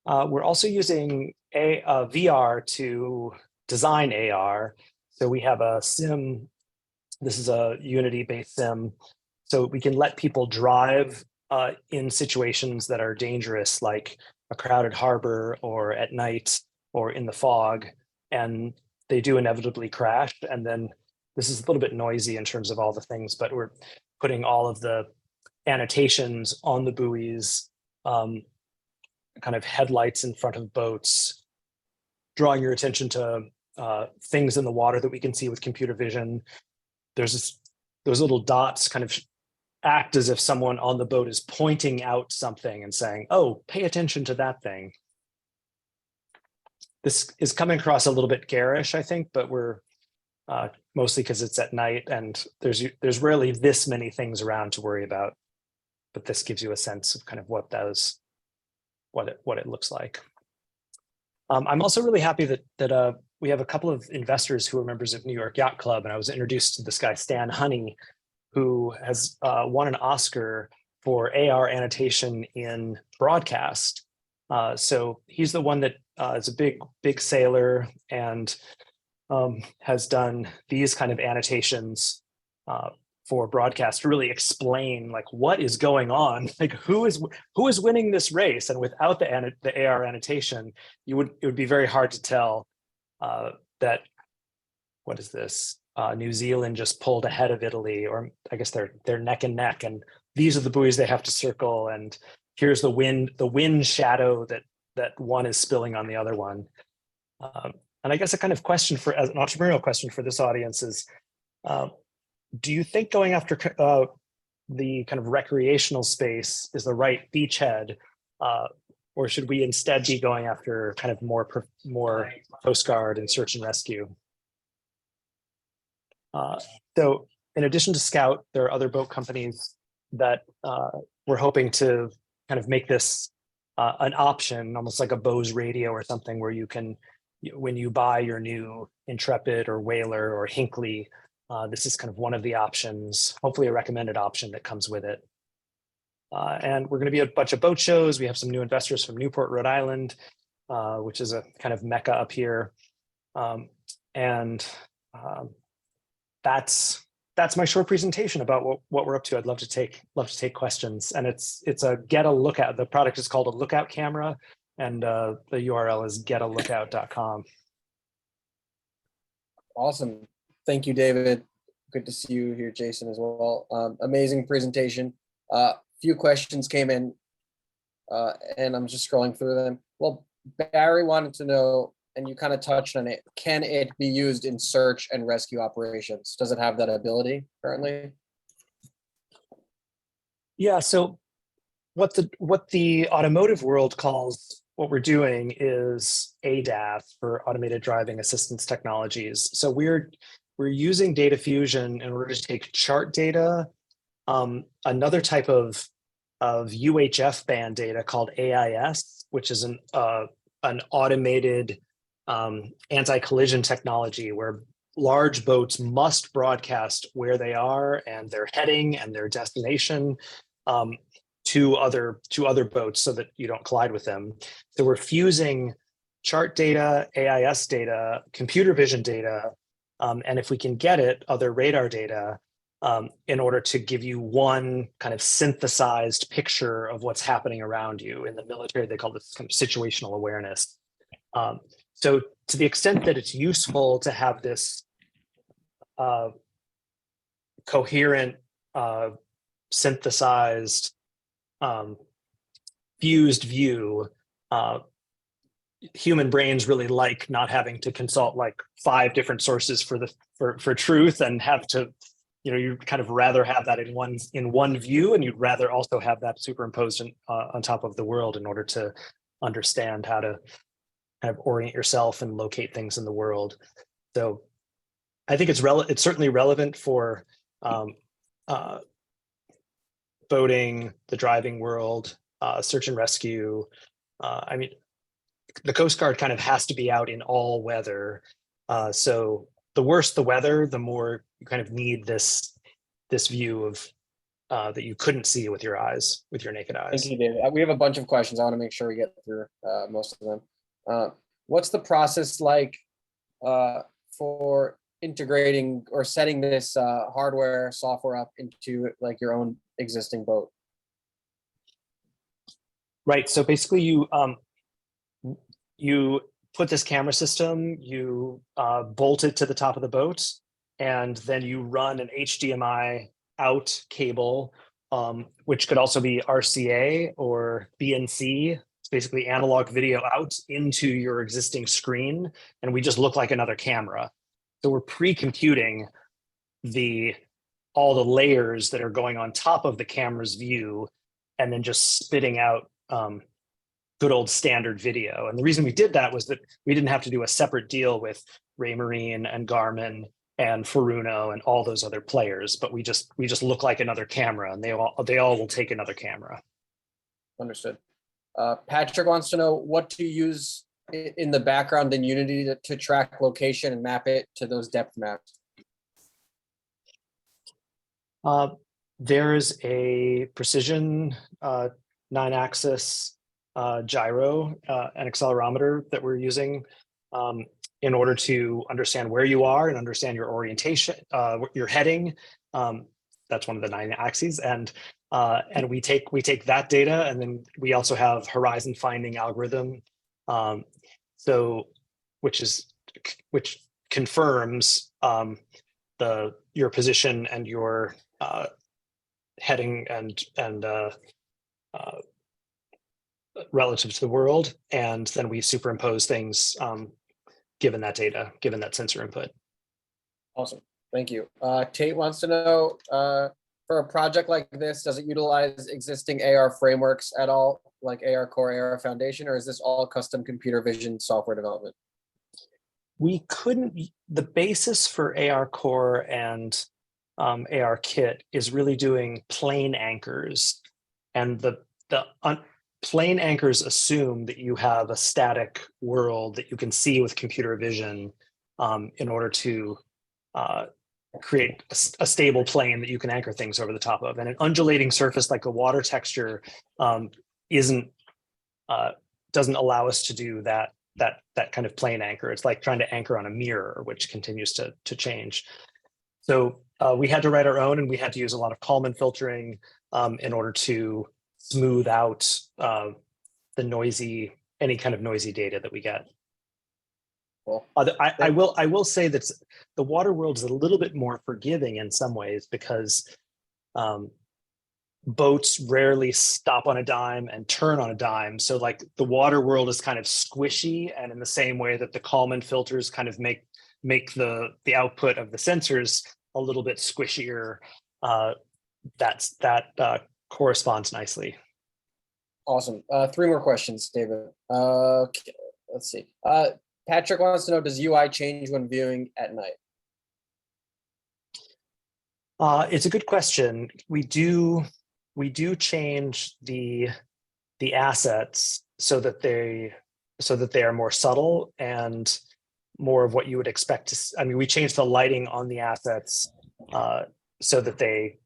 [SPEAKER 5] We're also using VR to design AR. So we have a sim. This is a Unity-based sim. So we can let people drive in situations that are dangerous, like a crowded harbor or at night or in the fog, and they do inevitably crash. And then this is a little bit noisy in terms of all the things, but we're putting all of the annotations on the buoys, kind of headlights in front of boats, drawing your attention to things in the water that we can see with computer vision. Those little dots kind of act as if someone on the boat is pointing out something and saying, oh, pay attention to that thing. This is coming across a little bit garish, I think, but we're mostly because it's at night and there's rarely this many things around to worry about. But this gives you a sense of kind of what it looks like. I'm also really happy that we have a couple of investors who are members of New York Yacht Club, and I was introduced to this guy, Stan Honey, who has won an Oscar for AR annotation in broadcast. So he's the one that is a big sailor and has done these kind of annotations for broadcast to really explain like what is going on, like who is winning this race. And without the AR annotation, it would be very hard to tell that, what is this? New Zealand just pulled ahead of Italy, or I guess they're neck and neck, and these are the buoys they have to circle, and here's the wind shadow that one is spilling on the other one. And I guess a kind of question as an entrepreneurial question for this audience is, do you think going after the kind of recreational space is the right beachhead, or should we instead be going after kind of more Coast Guard and search and rescue? So in addition to Scout, there are other boat companies that we're hoping to kind of make this an option, almost like a Bose radio or something, where you can, when you buy your new Intrepid or Whaler or Hinckley, this is kind of one of the options, hopefully a recommended option that comes with it. And we're going to be at a bunch of boat shows. We have some new investors from Newport, Rhode Island, which is a kind of mecca up here. That's my short presentation about what we're up to. I'd love to take questions. And it's a get a lookout. The product is called a lookout camera, and the URL is getalookout.com.
[SPEAKER 1] Awesome. Thank you, David. Good to see you here, Jason, as well. Amazing presentation. Few questions came in, and I'm just scrolling through them. Well, Barry wanted to know, and you kind of touched on it, can it be used in search and rescue operations? Does it have that ability currently?
[SPEAKER 5] Yeah, so what the automotive world calls what we're doing is ADAS, for automated driving assistance technologies. So we're using data fusion in order to take chart data, another type of UHF band data called AIS, which is an automated anti-collision technology where large boats must broadcast where they are and their heading and their destination to other boats so that you don't collide with them. So we're fusing chart data, AIS data, computer vision data, and if we can get it, other radar data, in order to give you one kind of synthesized picture of what's happening around you. In the military, they call this kind of situational awareness. So to the extent that it's useful to have this coherent, synthesized, fused view, human brains really like not having to consult like 5 different sources for truth, and have to, you kind of rather have that in one view, and you'd rather also have that superimposed on top of the world in order to understand how to kind of orient yourself and locate things in the world. So I think it's certainly relevant for boating, the driving world, search and rescue. I mean, the Coast Guard kind of has to be out in all weather. So the worse the weather, the more you kind of need this view of that you couldn't see with your eyes, with your naked eyes.
[SPEAKER 1] Thank you, David. We have a bunch of questions. I want to make sure we get through most of them. What's the process like for integrating or setting this hardware, software up into like your own existing boat?
[SPEAKER 5] Right. So basically, you put this camera system, you bolt it to the top of the boat, and then you run an HDMI out cable, which could also be RCA or BNC. It's basically analog video out into your existing screen, and we just look like another camera. So we're pre-computing all the layers that are going on top of the camera's view, and then just spitting out good old standard video. And the reason we did that was that we didn't have to do a separate deal with Raymarine and Garmin and Furuno and all those other players, but we just look like another camera, and they all will take another camera.
[SPEAKER 1] Understood. Patrick wants to know, what to use in the background in Unity to track location and map it to those depth maps.
[SPEAKER 5] There's a precision 9-axis gyro, an accelerometer that we're using in order to understand where you are and understand your orientation, your heading. That's one of the 9 axes, and we take that data, and then we also have horizon finding algorithm, which confirms your position and your heading and relative to the world, and then we superimpose things given that data, given that sensor input.
[SPEAKER 1] Awesome, thank you. Tate wants to know, for a project like this, does it utilize existing AR frameworks at all, like AR Core, AR Foundation, or is this all custom computer vision software development?
[SPEAKER 5] We couldn't, the basis for AR Core and AR Kit is really doing plane anchors, and the plane anchors assume that you have a static world that you can see with computer vision in order to create a stable plane that you can anchor things over the top of. And an undulating surface like a water texture doesn't allow us to do that kind of plane anchor. It's like trying to anchor on a mirror, which continues to change. So we had to write our own, and we had to use a lot of Cullen filtering in order to smooth out any kind of noisy data that we get.
[SPEAKER 1] Cool.
[SPEAKER 5] I will say that the water world is a little bit more forgiving in some ways, because boats rarely stop on a dime and turn on a dime. So like the water world is kind of squishy, and in the same way that the Cullen filters kind of make the output of the sensors a little bit squishier, that corresponds nicely.
[SPEAKER 1] Awesome. 3 more questions, David. Okay, let's see. Patrick wants to know, does UI change when viewing at night?
[SPEAKER 5] It's a good question. We do change the assets so that they are more subtle and more of what you would expect to. I mean, we change the lighting on the assets so that they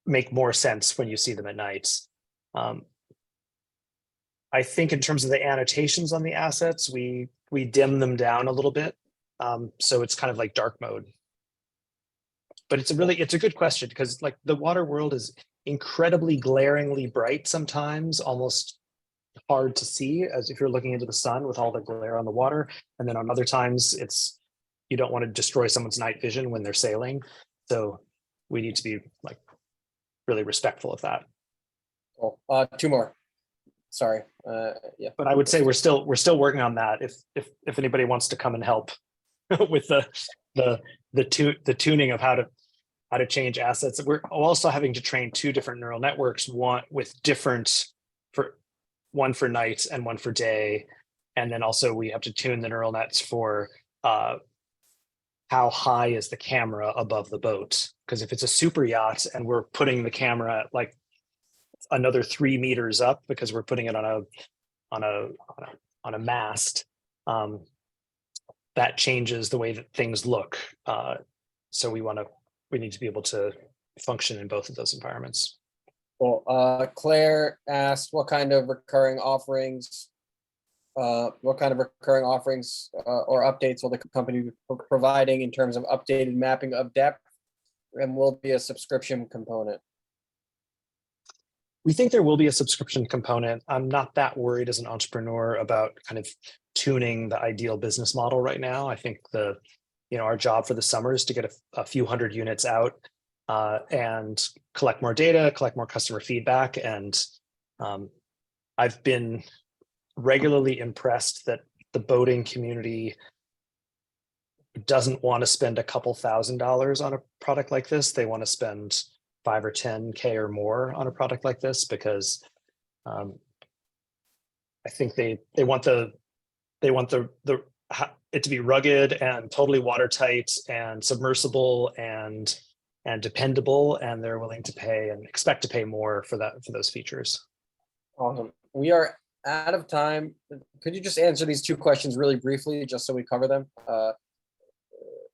[SPEAKER 5] make more sense when you see them at night. I think in terms of the annotations on the assets, we dim them down a little bit, so it's kind of like dark mode. But it's a good question, because like the water world is incredibly glaringly bright sometimes, almost hard to see as if you're looking into the sun with all the glare on the water. And then on other times, you don't want to destroy someone's night vision when they're sailing. So we need to be like really respectful of that.
[SPEAKER 1] Cool. 2 more. Sorry. Yeah.
[SPEAKER 5] But I would say we're still working on that. If anybody wants to come and help with the tuning of how to change assets, we're also having to train 2 different neural networks, one for night and one for day, and then also we have to tune the neural nets for how high is the camera above the boat, because if it's a super yacht and we're putting the camera like another 3 meters up because we're putting it on a mast, that changes the way that things look. So we need to be able to function in both of those environments.
[SPEAKER 1] Cool. Claire asked what kind of recurring offerings or updates will the company be providing in terms of updated mapping of depth, and will be a subscription component?
[SPEAKER 5] We think there will be a subscription component. I'm not that worried as an entrepreneur about kind of tuning the ideal business model right now. I think our job for the summer is to get a few hundred units out and collect more data, collect more customer feedback. And I've been regularly impressed that the boating community doesn't want to spend a couple $1,000s on a product like this. They want to spend $5 or $10K or more on a product like this, because I think they want it to be rugged and totally watertight and submersible and dependable, and they're willing to pay and expect to pay more for those features.
[SPEAKER 1] Awesome. We are out of time. Could you just answer these 2 questions really briefly, just so we cover them?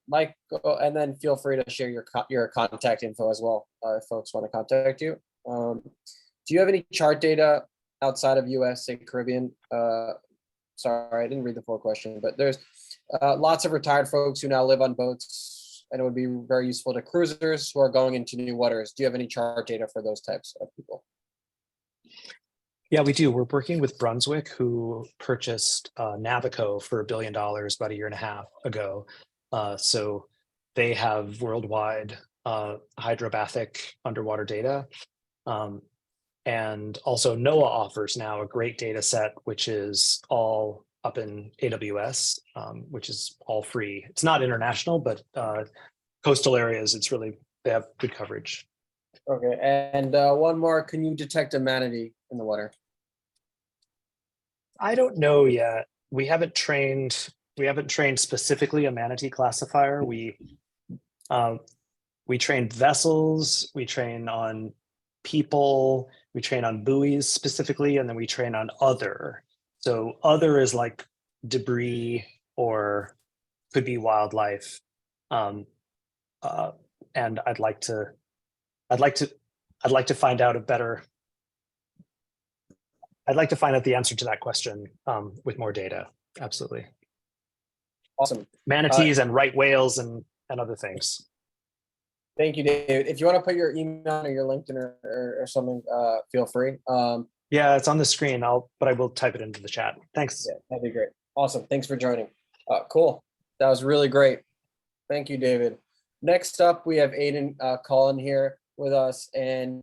[SPEAKER 1] Mike, and then feel free to share your contact info as well if folks want to contact you. Do you have any chart data outside of US, say Caribbean? Sorry, I didn't read the full question, but there's lots of retired folks who now live on boats, and it would be very useful to cruisers who are going into new waters. Do you have any chart data for those types of people?
[SPEAKER 5] Yeah, we do. We're working with Brunswick, who purchased Navico for $1 billion about a year and a half ago. So they have worldwide hydrobathic underwater data. And also NOAA offers now a great data set, which is all up in AWS, which is all free. It's not international, but coastal areas, they have good coverage.
[SPEAKER 1] Okay, and one more, can you detect a manatee in the water?
[SPEAKER 5] I don't know yet. We haven't trained specifically a manatee classifier. We trained vessels, we train on people, we train on buoys specifically, and then we train on other. So other is like debris or could be wildlife. And I'd like to find out the answer to that question with more data. Absolutely.
[SPEAKER 1] Awesome.
[SPEAKER 5] Manatees and right whales and other things.
[SPEAKER 1] Thank you, David. If you want to put your email or your LinkedIn or something, feel free.
[SPEAKER 5] Yeah, it's on the screen. But I will type it into the chat. Thanks.
[SPEAKER 1] Yeah, that'd be great. Awesome. Thanks for joining. Cool. That was really great. Thank you, David. Next up, we have AedanCullen here with us, and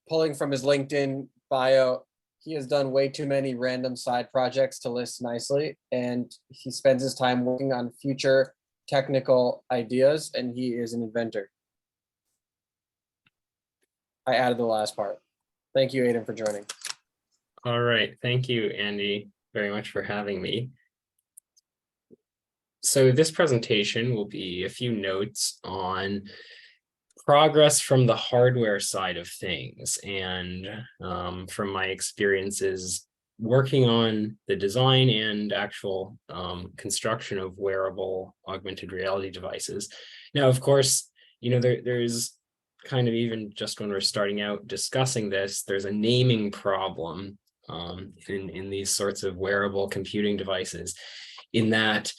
[SPEAKER 1] pulling from his LinkedIn bio, he has done way too many random side projects to list nicely, and he spends his time working on future technical ideas, and he is an inventor. I added the last part. Thank you, Aedan, for joining.
[SPEAKER 6] All right. Thank you, Andy, very much for having me. So this presentation will be a few notes on progress from the hardware side of things, and from my experiences working on the design and actual construction of wearable augmented reality devices. Now, of course, there's kind of, even just when we're starting out discussing this, there's a naming problem in these sorts of wearable computing devices, in that,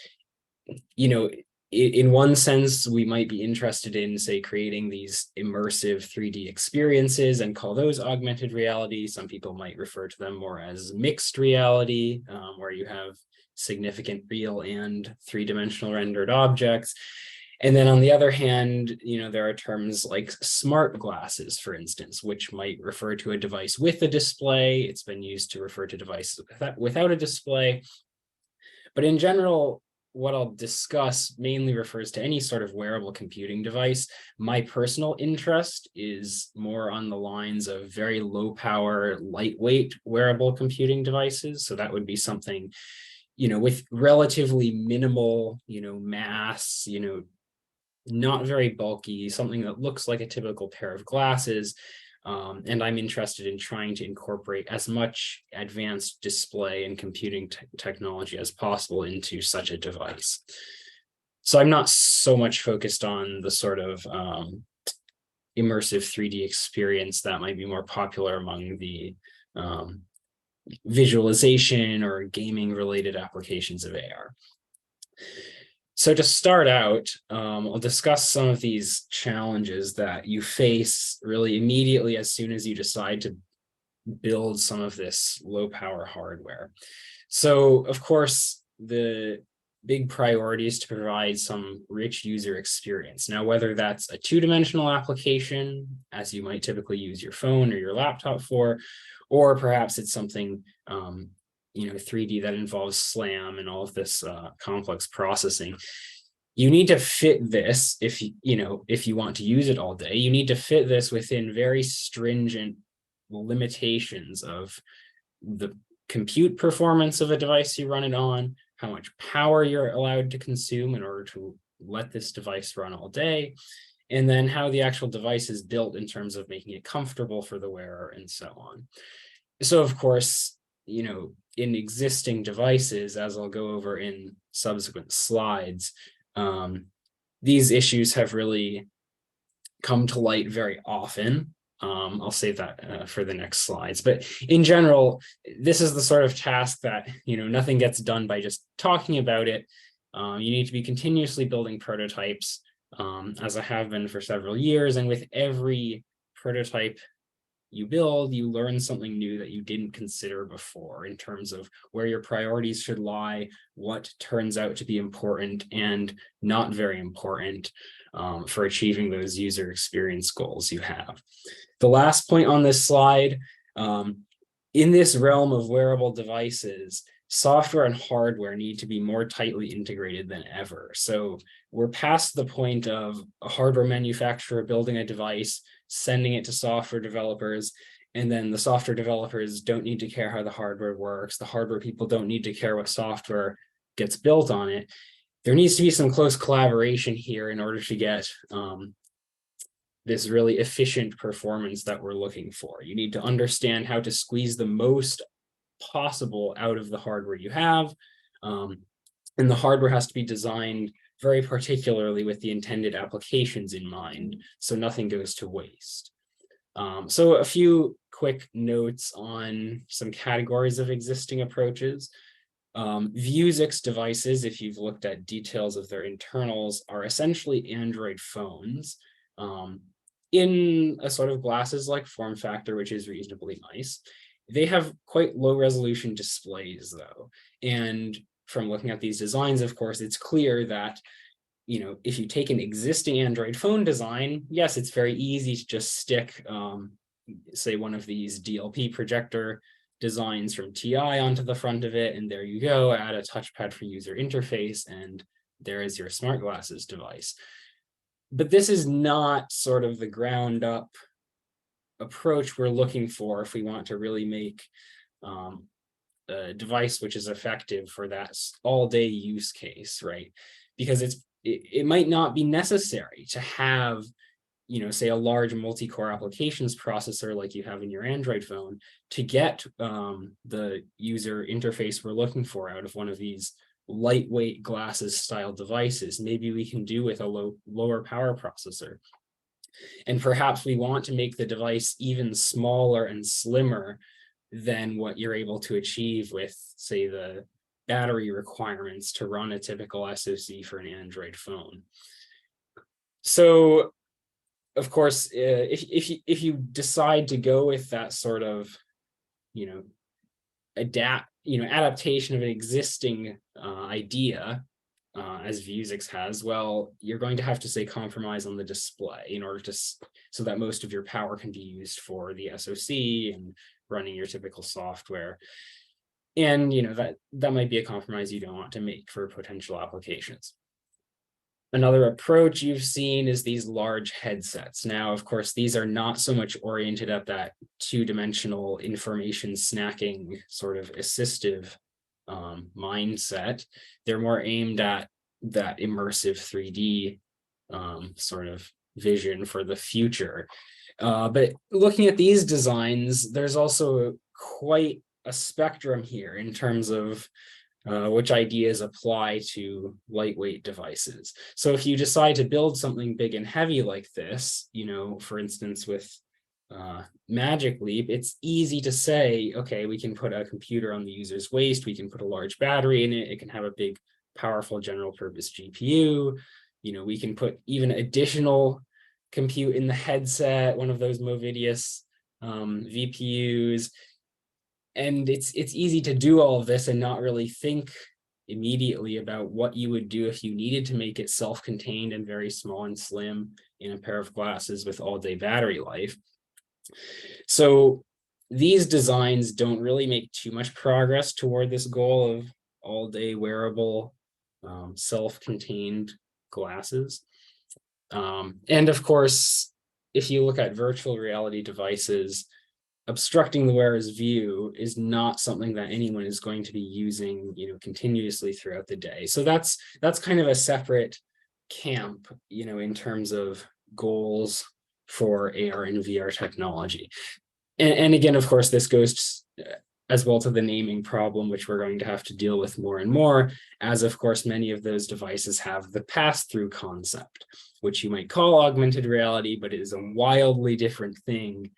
[SPEAKER 6] in one sense, we might be interested in, say, creating these immersive 3D experiences and call those augmented reality. Some people might refer to them more as mixed reality, where you have significant real and three-dimensional rendered objects. And then on the other hand, there are terms like smart glasses, for instance, which might refer to a device with a display. It's been used to refer to devices without a display. But in general, what I'll discuss mainly refers to any sort of wearable computing device. My personal interest is more on the lines of very low power, lightweight wearable computing devices. So that would be something, with relatively minimal, mass, not very bulky, something that looks like a typical pair of glasses. And I'm interested in trying to incorporate as much advanced display and computing technology as possible into such a device. So I'm not so much focused on the sort of immersive 3D experience that might be more popular among the visualization or gaming related applications of AR. So to start out, I'll discuss some of these challenges that you face really immediately as soon as you decide to build some of this low power hardware. So of course, the big priority is to provide some rich user experience. Now, whether that's a two-dimensional application, as you might typically use your phone or your laptop for, or perhaps it's something 3D that involves SLAM and all of this complex processing. You need to fit this, if you want to use it all day, you need to fit this within very stringent limitations of the compute performance of a device you run it on, how much power you're allowed to consume in order to let this device run all day, and then how the actual device is built in terms of making it comfortable for the wearer and so on. So of course, in existing devices, as I'll go over in subsequent slides, these issues have really come to light very often. I'll save that for the next slides. But in general, this is the sort of task that, nothing gets done by just talking about it. You need to be continuously building prototypes, as I have been for several years. And with every prototype you build, you learn something new that you didn't consider before in terms of where your priorities should lie, what turns out to be important and not very important for achieving those user experience goals you have. The last point on this slide, in this realm of wearable devices, software and hardware need to be more tightly integrated than ever. So we're past the point of a hardware manufacturer building a device, sending it to software developers, and then the software developers don't need to care how the hardware works. The hardware people don't need to care what software gets built on it. There needs to be some close collaboration here in order to get this really efficient performance that we're looking for. You need to understand how to squeeze the most possible out of the hardware you have. And the hardware has to be designed very particularly with the intended applications in mind, so nothing goes to waste. So a few quick notes on some categories of existing approaches. Vuzix devices, if you've looked at details of their internals, are essentially Android phones in a sort of glasses-like form factor, which is reasonably nice. They have quite low resolution displays though. And from looking at these designs, of course, it's clear that, if you take an existing Android phone design, yes, it's very easy to just stick, say, one of these DLP projector designs from TI onto the front of it, and there you go, add a touchpad for user interface, and there is your smart glasses device. But this is not sort of the ground up approach we're looking for if we want to really make a device which is effective for that all-day use case, right? Because it might not be necessary to have, say a large multi-core applications processor like you have in your Android phone to get the user interface we're looking for out of one of these lightweight glasses style devices. Maybe we can do with a lower power processor. And perhaps we want to make the device even smaller and slimmer than what you're able to achieve with, say, the battery requirements to run a typical SoC for an Android phone. So, of course, if you decide to go with that sort of, adaptation of an existing idea, as Vuzix has, well, you're going to have to, say, compromise on the display in order to, so that most of your power can be used for the SoC and running your typical software. And, that might be a compromise you don't want to make for potential applications. Another approach you've seen is these large headsets. Now, of course, these are not so much oriented at that two-dimensional information snacking sort of assistive mindset. They're more aimed at that immersive 3D sort of vision for the future. But looking at these designs, there's also quite a spectrum here in terms of which ideas apply to lightweight devices. So if you decide to build something big and heavy like this, for instance, with Magic Leap, it's easy to say, okay, we can put a computer on the user's waist, we can put a large battery in it, it can have a big, powerful general purpose GPU, we can put even additional compute in the headset, one of those Movidius VPUs. And it's easy to do all of this and not really think immediately about what you would do if you needed to make it self-contained and very small and slim in a pair of glasses with all-day battery life. So these designs don't really make too much progress toward this goal of all-day wearable, self-contained glasses. And of course, if you look at virtual reality devices, obstructing the wearer's view is not something that anyone is going to be using, continuously throughout the day. So that's kind of a separate camp, in terms of goals for AR and VR technology. And again, of course, this goes as well to the naming problem, which we're going to have to deal with more and more, as of course many of those devices have the pass-through concept, which you might call augmented reality, but it is a wildly different thing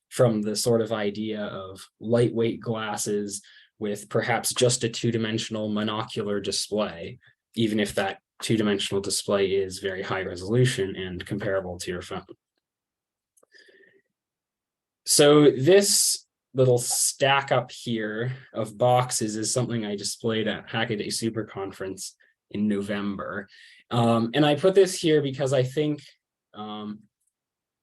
[SPEAKER 6] from the sort of idea of lightweight glasses with perhaps just a two-dimensional monocular display, even if that two-dimensional display is very high resolution and comparable to your phone. So this little stack up here of boxes is something I displayed at Hackaday Super Conference in November. And I put this here because I think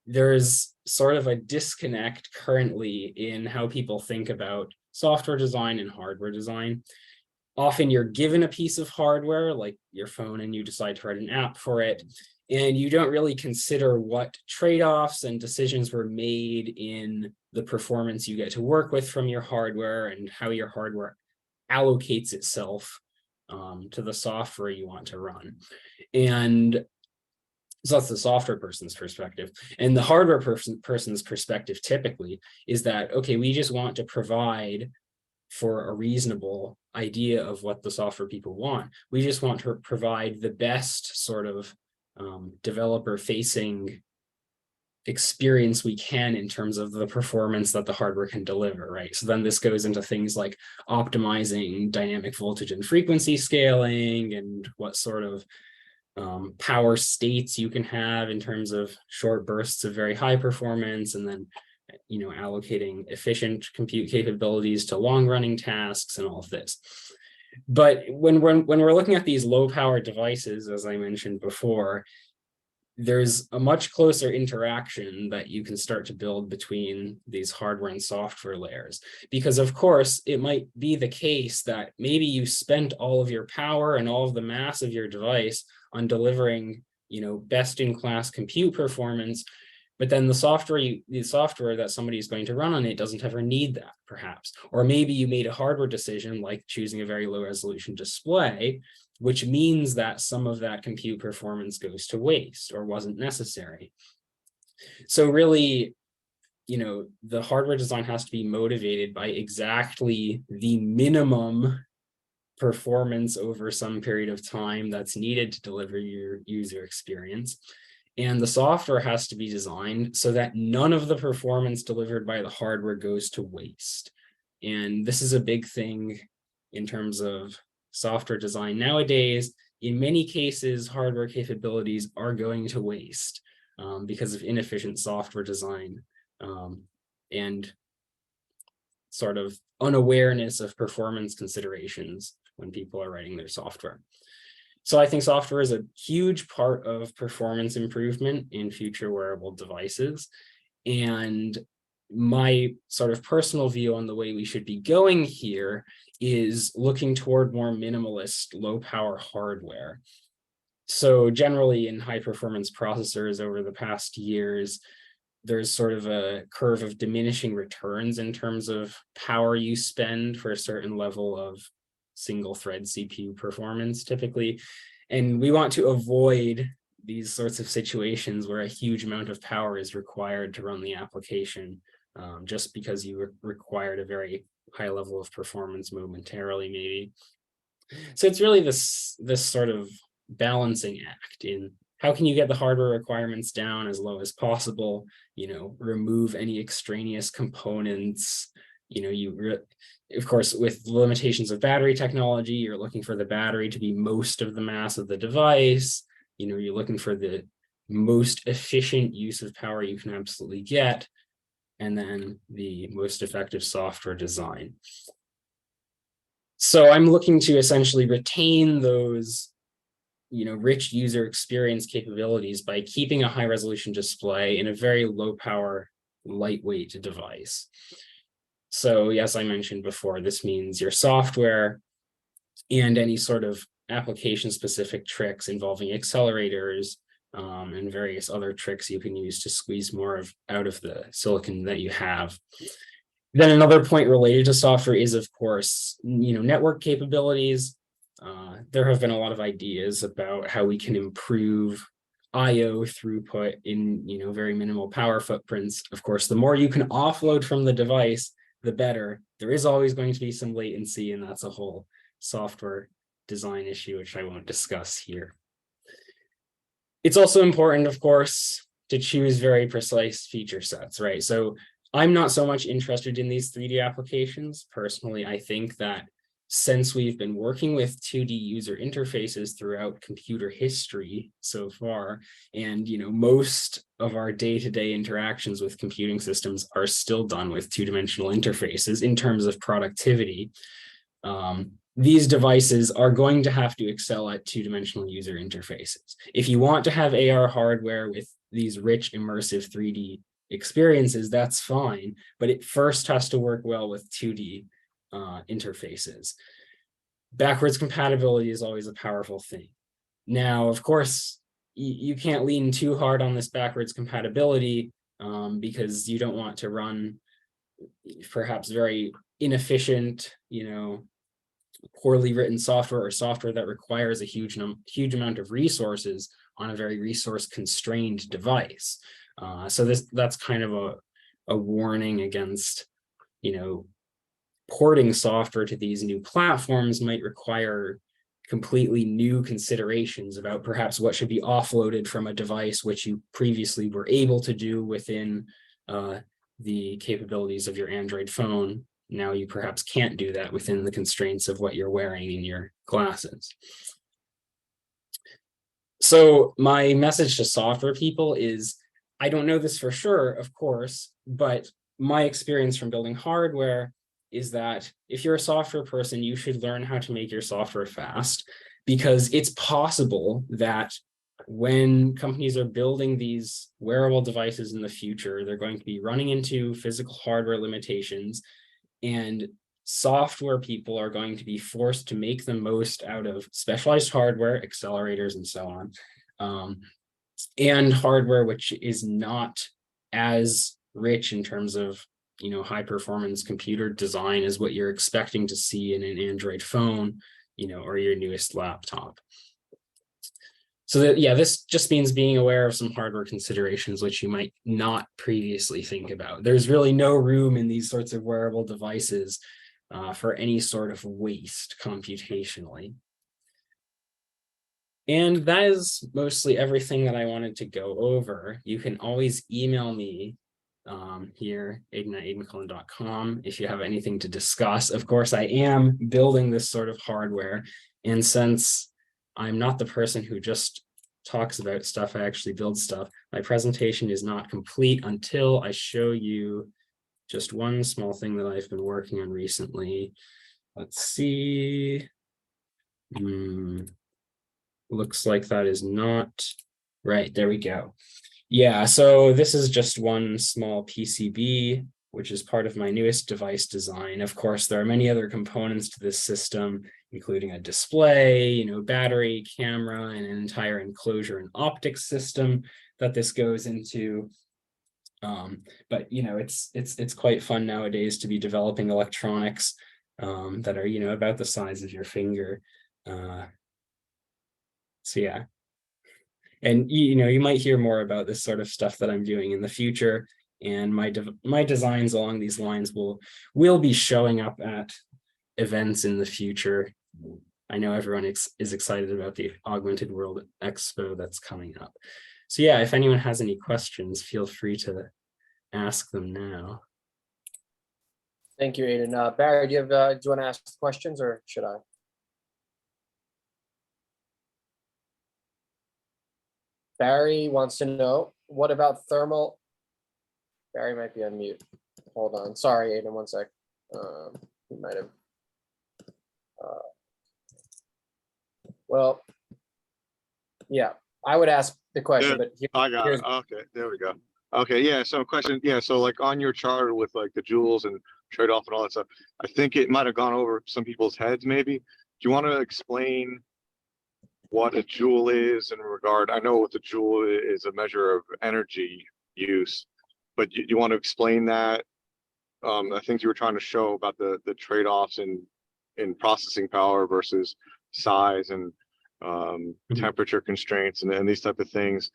[SPEAKER 6] there's sort of a disconnect currently in how people think about software design and hardware design. Often you're given a piece of hardware like your phone and you decide to write an app for it, and you don't really consider what trade-offs and decisions were made in the performance you get to work with from your hardware and how your hardware allocates itself to the software you want to run. And so that's the software person's perspective. And the hardware person's perspective typically is that, okay, we just want to provide for a reasonable idea of what the software people want. We just want to provide the best sort of developer-facing experience we can in terms of the performance that the hardware can deliver, right? So then this goes into things like optimizing dynamic voltage and frequency scaling and what sort of power states you can have in terms of short bursts of very high performance, and then allocating efficient compute capabilities to long-running tasks and all of this. But when we're looking at these low-power devices, as I mentioned before, there's a much closer interaction that you can start to build between these hardware and software layers. Because of course, it might be the case that maybe you spent all of your power and all of the mass of your device on delivering, best-in-class compute performance, but then the software that somebody is going to run on it doesn't ever need that, perhaps. Or maybe you made a hardware decision like choosing a very low resolution display, which means that some of that compute performance goes to waste or wasn't necessary. So really, the hardware design has to be motivated by exactly the minimum performance over some period of time that's needed to deliver your user experience. And the software has to be designed so that none of the performance delivered by the hardware goes to waste. And this is a big thing in terms of software design nowadays. In many cases, hardware capabilities are going to waste because of inefficient software design and sort of unawareness of performance considerations when people are writing their software. So I think software is a huge part of performance improvement in future wearable devices. And my sort of personal view on the way we should be going here is looking toward more minimalist, low power hardware. So generally in high performance processors over the past years, there's sort of a curve of diminishing returns in terms of power you spend for a certain level of single thread CPU performance typically. And we want to avoid these sorts of situations where a huge amount of power is required to run the application just because you required a very high level of performance momentarily maybe. So it's really this sort of balancing act in how can you get the hardware requirements down as low as possible, remove any extraneous components, of course, with the limitations of battery technology, you're looking for the battery to be most of the mass of the device. You're looking for the most efficient use of power you can absolutely get, and then the most effective software design. So I'm looking to essentially retain those, rich user experience capabilities by keeping a high resolution display in a very low power, lightweight device. So yes, I mentioned before, this means your software and any sort of application specific tricks involving accelerators and various other tricks you can use to squeeze more out of the silicon that you have. Then another point related to software is, of course, network capabilities. There have been a lot of ideas about how we can improve I/O throughput in very minimal power footprints. Of course, the more you can offload from the device, the better. There is always going to be some latency, and that's a whole software design issue, which I won't discuss here. It's also important, of course, to choose very precise feature sets, right? So I'm not so much interested in these 3D applications. Personally, I think that since we've been working with 2D user interfaces throughout computer history so far, and most of our day-to-day interactions with computing systems are still done with two-dimensional interfaces in terms of productivity, these devices are going to have to excel at two-dimensional user interfaces. If you want to have AR hardware with these rich, immersive 3D experiences, that's fine, but it first has to work well with 2D interfaces. Backwards compatibility is always a powerful thing. Now, of course, you can't lean too hard on this backwards compatibility because you don't want to run perhaps very inefficient, poorly written software or software that requires a huge amount of resources on a very resource constrained device. So that's kind of a warning against, porting software to these new platforms might require completely new considerations about perhaps what should be offloaded from a device which you previously were able to do within the capabilities of your Android phone. Now you perhaps can't do that within the constraints of what you're wearing in your glasses. So my message to software people is, I don't know this for sure, of course, but my experience from building hardware is that if you're a software person, you should learn how to make your software fast, because it's possible that when companies are building these wearable devices in the future, they're going to be running into physical hardware limitations, and software people are going to be forced to make the most out of specialized hardware, accelerators, and so on, and hardware which is not as rich in terms of high performance computer design as what you're expecting to see in an Android phone, or your newest laptop. So that, yeah, this just means being aware of some hardware considerations which you might not previously think about. There's really no room in these sorts of wearable devices for any sort of waste computationally. And that is mostly everything that I wanted to go over. You can always email me here, Aedan@AedanCullen.com, if you have anything to discuss. Of course, I am building this sort of hardware, and since I'm not the person who just talks about stuff, I actually build stuff. My presentation is not complete until I show you just one small thing that I've been working on recently. Let's see. Looks like that is not right. There we go. Yeah, so this is just one small PCB, which is part of my newest device design. Of course, there are many other components to this system, including a display, battery, camera, and an entire enclosure and optics system that this goes into. But it's quite fun nowadays to be developing electronics that are about the size of your finger. So yeah. And you might hear more about this sort of stuff that I'm doing in the future, and my designs along these lines will be showing up at events in the future. I know everyone is excited about the Augmented World Expo that's coming up. So yeah, if anyone has any questions, feel free to ask them now.
[SPEAKER 1] Thank you, Aedan. Barry, do you want to ask questions, or should I? Barry wants to know, what about thermal? Barry might be on mute. Hold on. Sorry, Aedan, one sec. He might have. Well, yeah, I would ask the question, but
[SPEAKER 2] I got it. Okay, there we go. Okay, yeah, so question, yeah, so like on your chart with like the joules and trade-off and all that stuff, I think it might have gone over some people's heads maybe. Do you want to explain what a joule is in regard? I know what the joule is, a measure of energy use, but you want to explain that? I think you were trying to show about the trade-offs in processing power versus size and temperature constraints and these type of things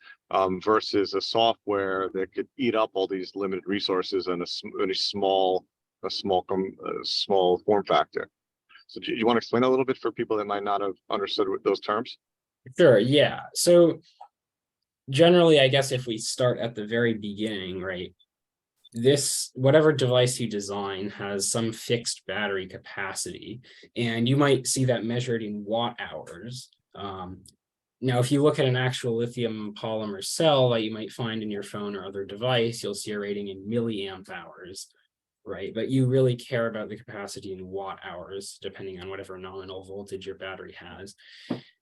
[SPEAKER 2] versus a software that could eat up all these limited resources in a small small form factor. So do you want to explain a little bit for people that might not have understood those terms?
[SPEAKER 6] Sure, yeah. So generally, I guess if we start at the very beginning, right? This, whatever device you design has some fixed battery capacity, and you might see that measured in watt hours. Now, if you look at an actual lithium polymer cell that you might find in your phone or other device, you'll see a rating in milliamp hours, right? But you really care about the capacity in watt hours, depending on whatever nominal voltage your battery has.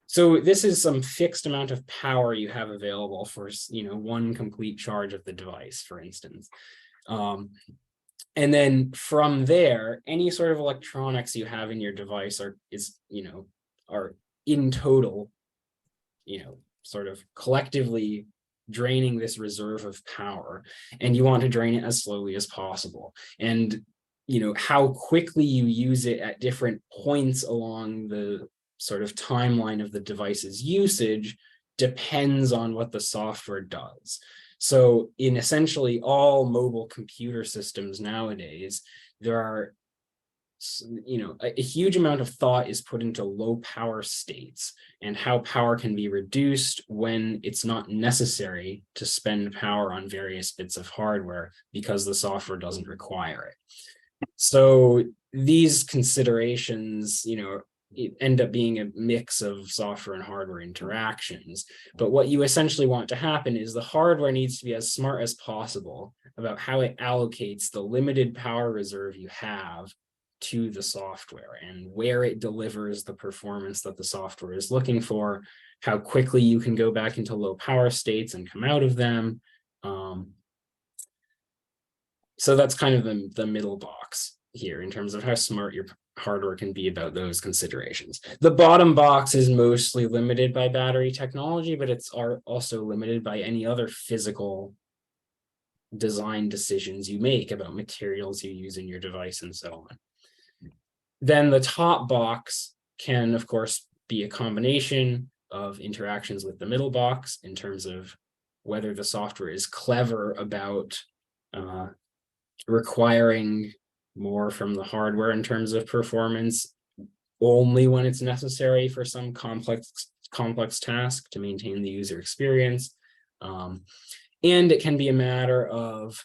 [SPEAKER 6] So this is some fixed amount of power you have available for, one complete charge of the device, for instance. And then from there, any sort of electronics you have in your device are in total, sort of collectively draining this reserve of power, and you want to drain it as slowly as possible. And how quickly you use it at different points along the sort of timeline of the device's usage depends on what the software does. So in essentially all mobile computer systems nowadays, there are, a huge amount of thought is put into low power states and how power can be reduced when it's not necessary to spend power on various bits of hardware because the software doesn't require it. So these considerations, end up being a mix of software and hardware interactions. But what you essentially want to happen is the hardware needs to be as smart as possible about how it allocates the limited power reserve you have to the software and where it delivers the performance that the software is looking for, how quickly you can go back into low power states and come out of them. So that's kind of the middle box here in terms of how smart your hardware can be about those considerations. The bottom box is mostly limited by battery technology, but it's also limited by any other physical design decisions you make about materials you use in your device and so on. Then the top box can, of course, be a combination of interactions with the middle box in terms of whether the software is clever about requiring more from the hardware in terms of performance only when it's necessary for some complex task to maintain the user experience. And it can be a matter of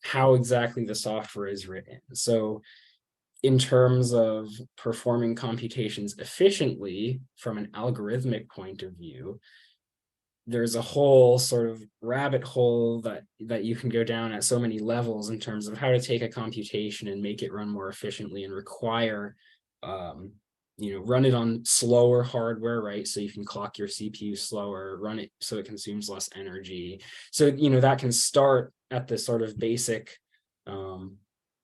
[SPEAKER 6] how exactly the software is written. So in terms of performing computations efficiently from an algorithmic point of view, there's a whole sort of rabbit hole that you can go down at so many levels in terms of how to take a computation and make it run more efficiently and require, run it on slower hardware, right? So you can clock your CPU slower, run it so it consumes less energy. So, that can start at the sort of basic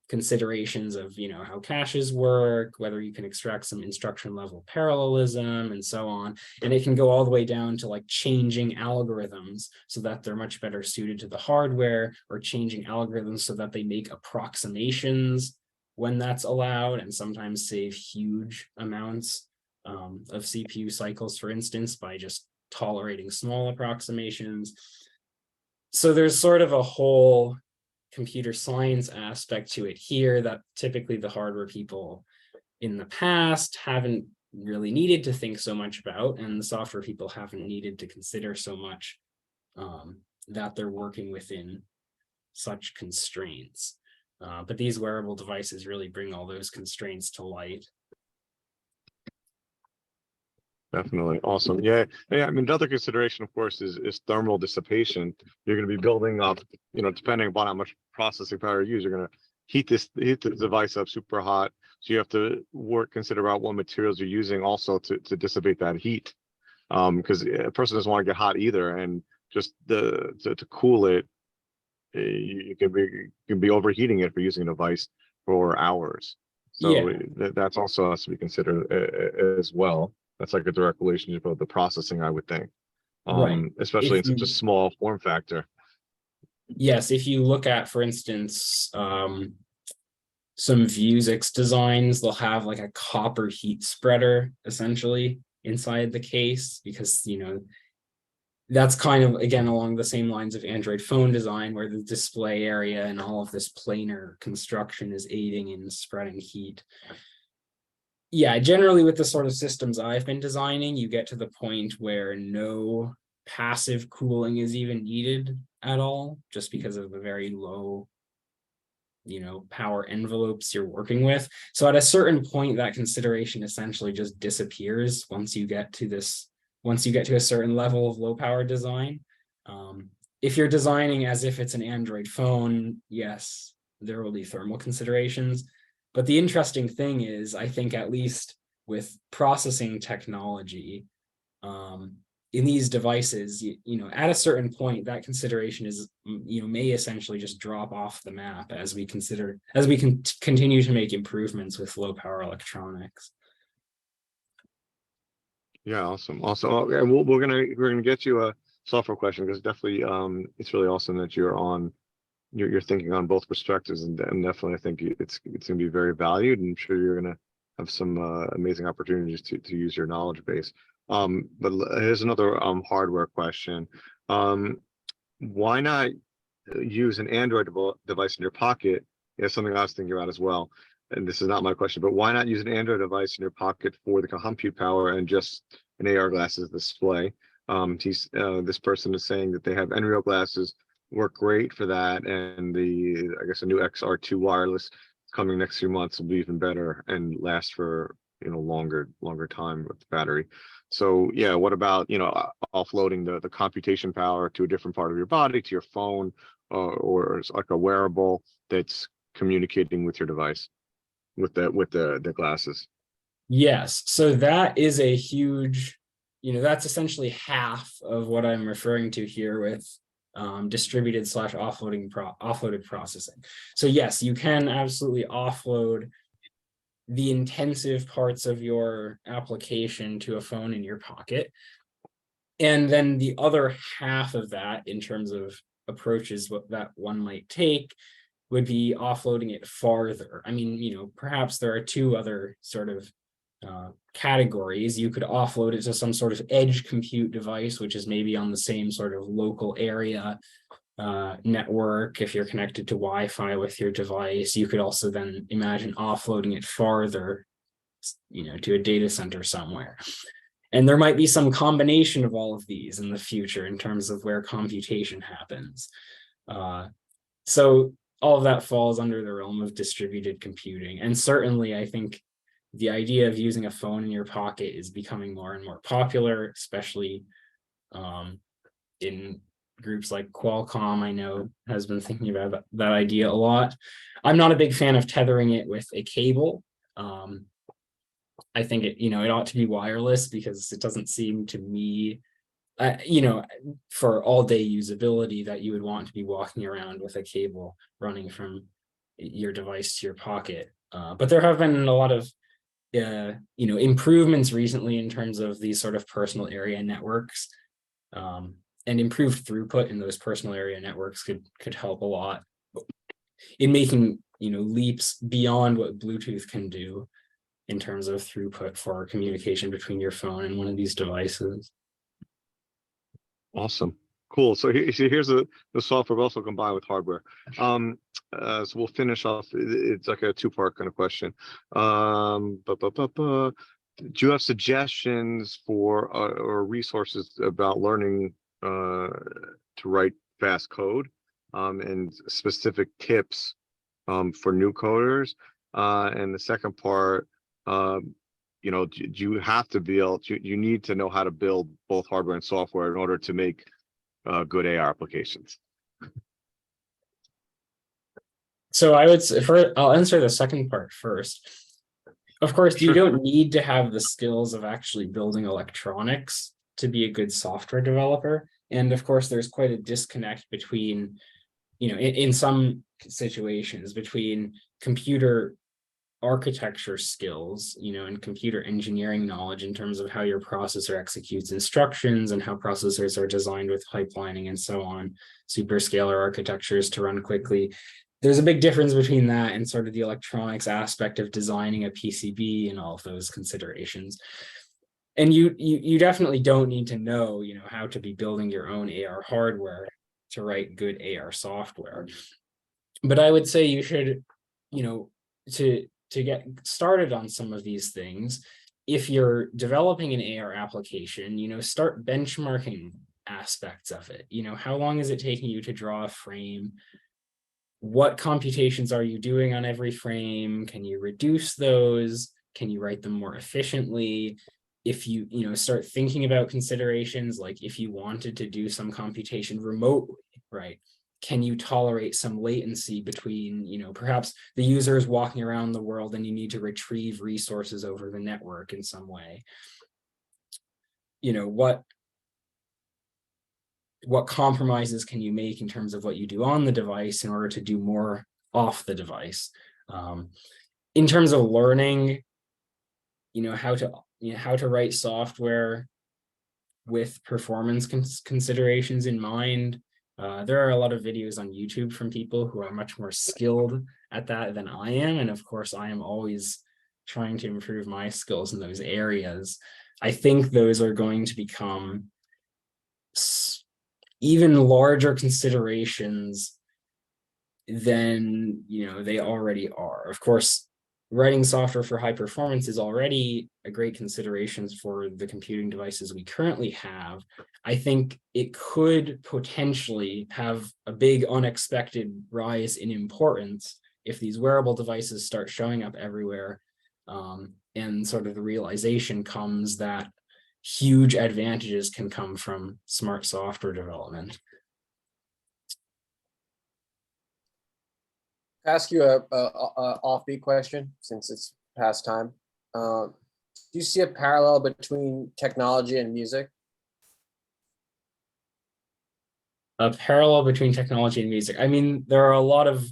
[SPEAKER 6] considerations of how caches work, whether you can extract some instruction level parallelism and so on, and it can go all the way down to like changing algorithms so that they're much better suited to the hardware, or changing algorithms so that they make approximations when that's allowed and sometimes save huge amounts of CPU cycles, for instance, by just tolerating small approximations. So there's sort of a whole computer science aspect to it here that typically the hardware people in the past haven't really needed to think so much about, and the software people haven't needed to consider so much, that they're working within such constraints. But these wearable devices really bring all those constraints to light.
[SPEAKER 2] Definitely. Awesome. Yeah. I mean, another consideration, of course, is thermal dissipation. You're going to be building up, depending upon how much processing power you use, you're going to heat the device up super hot. So you have to consider out what materials you're using also to dissipate that heat. Because a person doesn't want to get hot either. And just to cool it, you can be overheating it for using a device for hours. So yeah, that's also has to be considered as well. That's like a direct relationship of the processing, I would think,
[SPEAKER 6] right?
[SPEAKER 2] Especially in such a small form factor.
[SPEAKER 6] Yes, if you look at, for instance, some Vuzix designs, they'll have like a copper heat spreader essentially inside the case, because that's kind of, again, along the same lines of Android phone design, where the display area and all of this planar construction is aiding in spreading heat. Yeah, generally with the sort of systems I've been designing, you get to the point where no passive cooling is even needed at all, just because of the very low, power envelopes you're working with. So at a certain point, that consideration essentially just disappears once you get to a certain level of low power design. If you're designing as if it's an Android phone, yes, there will be thermal considerations. But the interesting thing is, I think, at least with processing technology, in these devices, at a certain point, that consideration is, may essentially just drop off the map as we continue to make improvements with low power electronics.
[SPEAKER 2] Yeah, awesome. Also, and we're gonna get you a software question, because definitely it's really awesome that you're thinking on both perspectives, and definitely I think it's gonna be very valued, and I'm sure you're gonna have some amazing opportunities to use your knowledge base. But here's another hardware question. Why not use an Android device in your pocket? It's something I was thinking about as well. And this is not my question, but why not use an Android device in your pocket for the compute power and just an AR glasses display? This person is saying that they have Nreal glasses, work great for that, and I guess a new XR2 wireless coming next few months will be even better and last for longer time with the battery. So yeah, what about offloading the computation power to a different part of your body, to your phone, or it's like a wearable that's communicating with your device with the glasses?
[SPEAKER 6] Yes, so that is a huge, that's essentially half of what I'm referring to here with distributed / offloaded processing. So yes, you can absolutely offload the intensive parts of your application to a phone in your pocket. And then the other half of that, in terms of approaches that one might take, would be offloading it farther. I mean, perhaps there are two other sort of categories. You could offload it to some sort of edge compute device, which is maybe on the same sort of local area network. If you're connected to Wi-Fi with your device, you could also then imagine offloading it farther, to a data center somewhere. And there might be some combination of all of these in the future in terms of where computation happens. So all of that falls under the realm of distributed computing. And certainly, I think the idea of using a phone in your pocket is becoming more and more popular, especially in groups like Qualcomm, I know, has been thinking about that idea a lot. I'm not a big fan of tethering it with a cable. I think it ought to be wireless, because it doesn't seem to me, for all day usability, that you would want to be walking around with a cable running from your device to your pocket. But there have been a lot of improvements recently in terms of these sort of personal area networks, and improved throughput in those personal area networks could help a lot in making leaps beyond what Bluetooth can do in terms of throughput for communication between your phone and one of these devices.
[SPEAKER 2] Awesome. Cool. So here's the software also combined with hardware. So we'll finish off. It's like a two-part kind of question. Do you have suggestions for or resources about learning to write fast code, and specific tips for new coders? And the second part, do you have to you need to know how to build both hardware and software in order to make good AR applications?
[SPEAKER 6] So I would say, I'll answer the second part first. Of course, you don't need to have the skills of actually building electronics to be a good software developer. And of course, there's quite a disconnect between, in some situations, between computer architecture skills, and computer engineering knowledge in terms of how your processor executes instructions and how processors are designed with pipelining and so on, superscalar architectures to run quickly. There's a big difference between that and sort of the electronics aspect of designing a PCB and all of those considerations. And you definitely don't need to know, how to be building your own AR hardware to write good AR software. But I would say you should, to get started on some of these things, if you're developing an AR application, start benchmarking aspects of it. How long is it taking you to draw a frame? What computations are you doing on every frame? Can you reduce those? Can you write them more efficiently? If you, start thinking about considerations, like if you wanted to do some computation remotely, right? Can you tolerate some latency between, perhaps the user is walking around the world and you need to retrieve resources over the network in some way? What compromises can you make in terms of what you do on the device in order to do more off the device? In terms of learning, how to write software with performance considerations in mind. There are a lot of videos on YouTube from people who are much more skilled at that than I am. And of course, I am always trying to improve my skills in those areas. I think those are going to become even larger considerations than they already are. Of course, writing software for high performance is already a great consideration for the computing devices we currently have. I think it could potentially have a big unexpected rise in importance if these wearable devices start showing up everywhere, and sort of the realization comes that huge advantages can come from smart software development.
[SPEAKER 1] Ask you a offbeat question since it's past time. Do you see a parallel between technology and music?
[SPEAKER 6] A parallel between technology and music. I mean, there are a lot of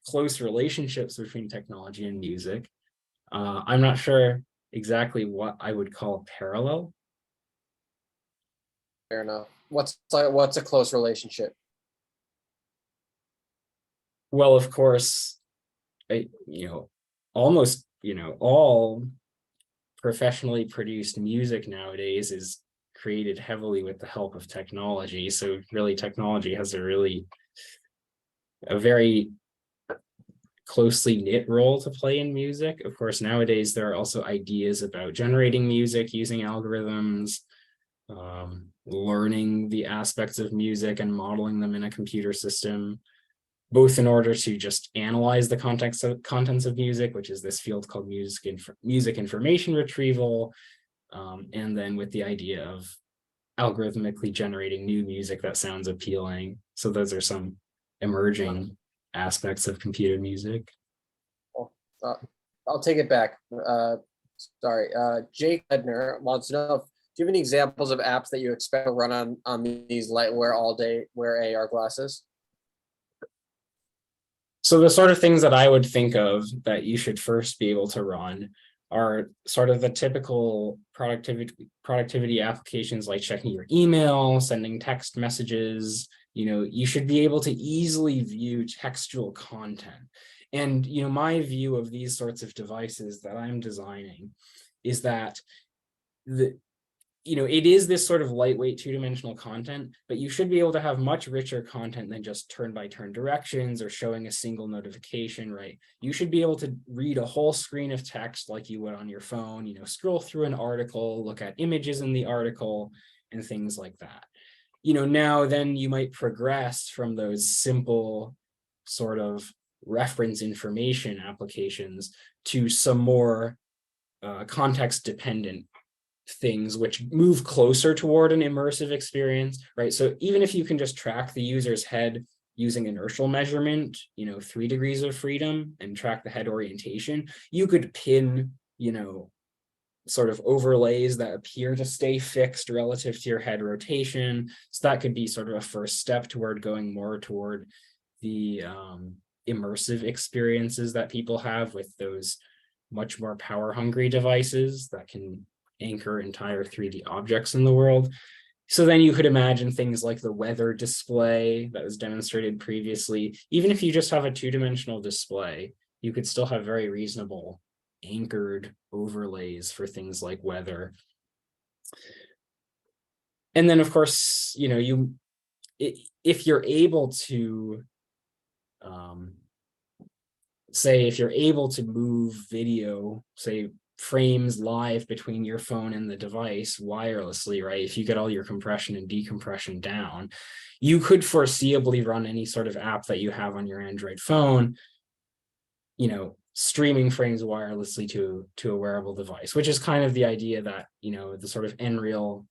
[SPEAKER 6] close relationships between technology and music. I'm not sure exactly what I would call parallel.
[SPEAKER 1] Fair enough. What's a close relationship?
[SPEAKER 6] Well, of course, almost, all professionally produced music nowadays is created heavily with the help of technology. So really, technology has a very closely knit role to play in music. Of course, nowadays there are also ideas about generating music using algorithms, learning the aspects of music and modeling them in a computer system, both in order to just analyze the contents of music, which is this field called music information retrieval, and then with the idea of algorithmically generating new music that sounds appealing. So those are some emerging aspects of computer music.
[SPEAKER 1] I'll take it back. Sorry, Jake Edner wants to know, do you have any examples of apps that you expect to run on these Lightwear all day wear AR glasses?
[SPEAKER 6] So the sort of things that I would think of that you should first be able to run are sort of the typical productivity applications, like checking your email, sending text messages. You should be able to easily view textual content. And my view of these sorts of devices that I'm designing is that it is this sort of lightweight two-dimensional content, but you should be able to have much richer content than just turn-by-turn directions or showing a single notification, right? You should be able to read a whole screen of text like you would on your phone, scroll through an article, look at images in the article, and things like that. Now then you might progress from those simple sort of reference information applications to some more context-dependent things which move closer toward an immersive experience, right? So even if you can just track the user's head using inertial measurement, 3 degrees of freedom, and track the head orientation, you could pin, sort of overlays that appear to stay fixed relative to your head rotation. So that could be sort of a first step toward going more toward the immersive experiences that people have with those much more power hungry devices that can anchor entire 3D objects in the world. So then you could imagine things like the weather display that was demonstrated previously. Even if you just have a two-dimensional display, you could still have very reasonable anchored overlays for things like weather. And then of course, you know, if you're able to, say if you're able to move video, say frames live between your phone and the device wirelessly, right? If you get all your compression and decompression down, you could foreseeably run any sort of app that you have on your Android phone, you know, streaming frames wirelessly to a wearable device, which is kind of the idea that, you know, the sort of Nreal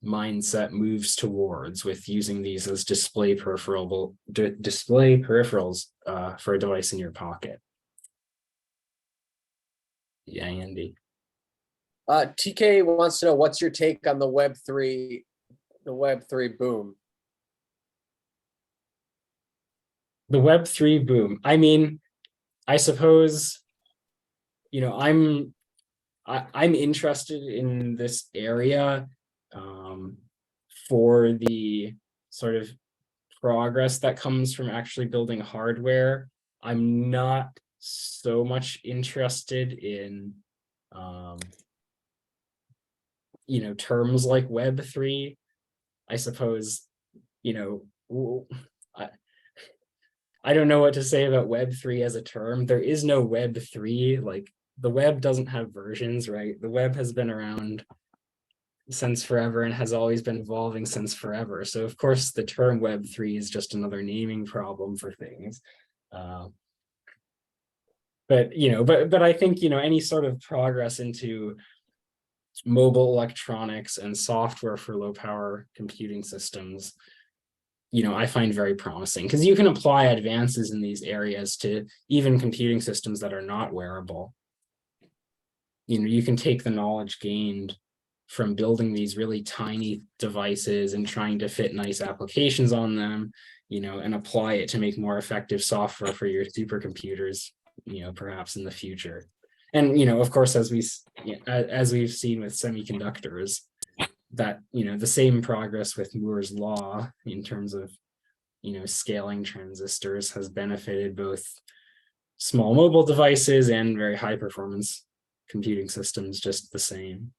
[SPEAKER 6] mindset moves towards, with using these as display peripherals for a device in your pocket. Yeah, Andy.
[SPEAKER 1] TK wants to know, what's your take on the Web3 boom?
[SPEAKER 6] The Web3 boom. I mean, I suppose, you know, I'm interested in this area for the sort of progress that comes from actually building hardware. I'm not so much interested in you know, terms like Web3. I suppose, you know, I don't know what to say about Web3 as a term. There is no Web3. Like, the web doesn't have versions, right? The web has been around since forever and has always been evolving since forever. So of course the term Web3 is just another naming problem for things. But you know, but I think, you know, any sort of progress into mobile electronics and software for low power computing systems, you know, I find very promising, because you can apply advances in these areas to even computing systems that are not wearable. You know, you can take the knowledge gained from building these really tiny devices and trying to fit nice applications on them, you know, and apply it to make more effective software for your supercomputers, you know, perhaps in the future. And, you know, of course, as we've seen with semiconductors, that, you know, the same progress with Moore's law in terms of, you know, scaling transistors has benefited both small mobile devices and very high performance computing systems just the same.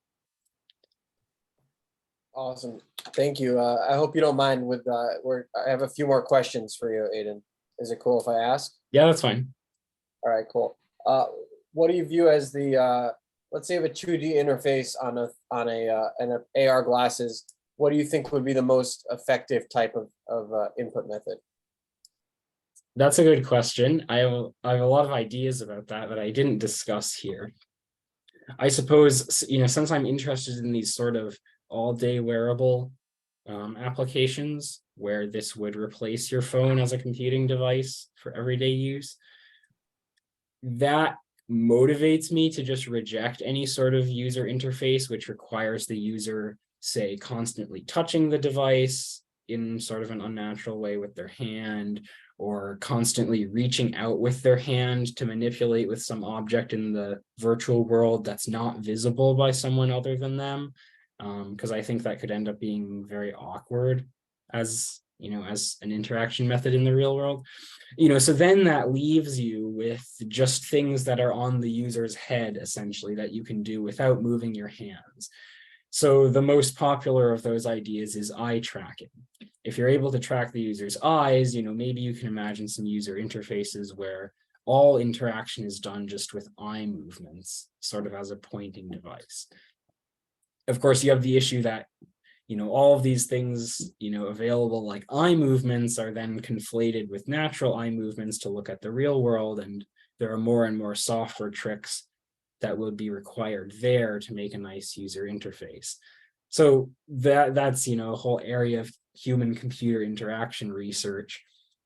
[SPEAKER 1] Awesome, thank you. I hope you don't mind with I have a few more questions for you, Aedan. Is it cool if I ask?
[SPEAKER 6] Yeah, that's fine.
[SPEAKER 1] All right, cool. What do you view as the let's say you have a 2D interface on an AR glasses? What do you think would be the most effective type of input method?
[SPEAKER 6] That's a good question. I have a lot of ideas about that I didn't discuss here. I suppose, you know, since I'm interested in these sort of all-day wearable applications where this would replace your phone as a computing device for everyday use, that motivates me to just reject any sort of user interface which requires the user, say, constantly touching the device in sort of an unnatural way with their hand, or constantly reaching out with their hand to manipulate with some object in the virtual world that's not visible by someone other than them. Because I think that could end up being very awkward as, you know, as an interaction method in the real world. You know, so then that leaves you with just things that are on the user's head, essentially, that you can do without moving your hands. So the most popular of those ideas is eye tracking. If you're able to track the user's eyes, you know, maybe you can imagine some user interfaces where all interaction is done just with eye movements, sort of as a pointing device. Of course, you have the issue that, you know, all of these things, you know, available like eye movements are then conflated with natural eye movements to look at the real world. And there are more and more software tricks that would be required there to make a nice user interface. So that's, you know, a whole area of human computer interaction research.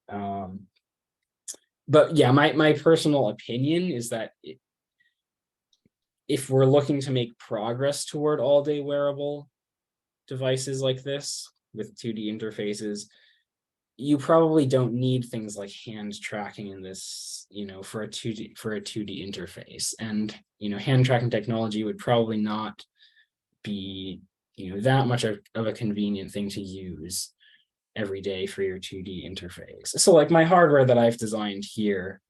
[SPEAKER 6] But yeah, my personal opinion is that if we're looking to make progress toward all-day wearable devices like this with 2D interfaces, you probably don't need things like hand tracking in this, you know, for a 2D interface. And, you know, hand tracking technology would probably not be, you know, that much of a convenient thing to use every day for your 2D interface. So like my hardware that I've designed here,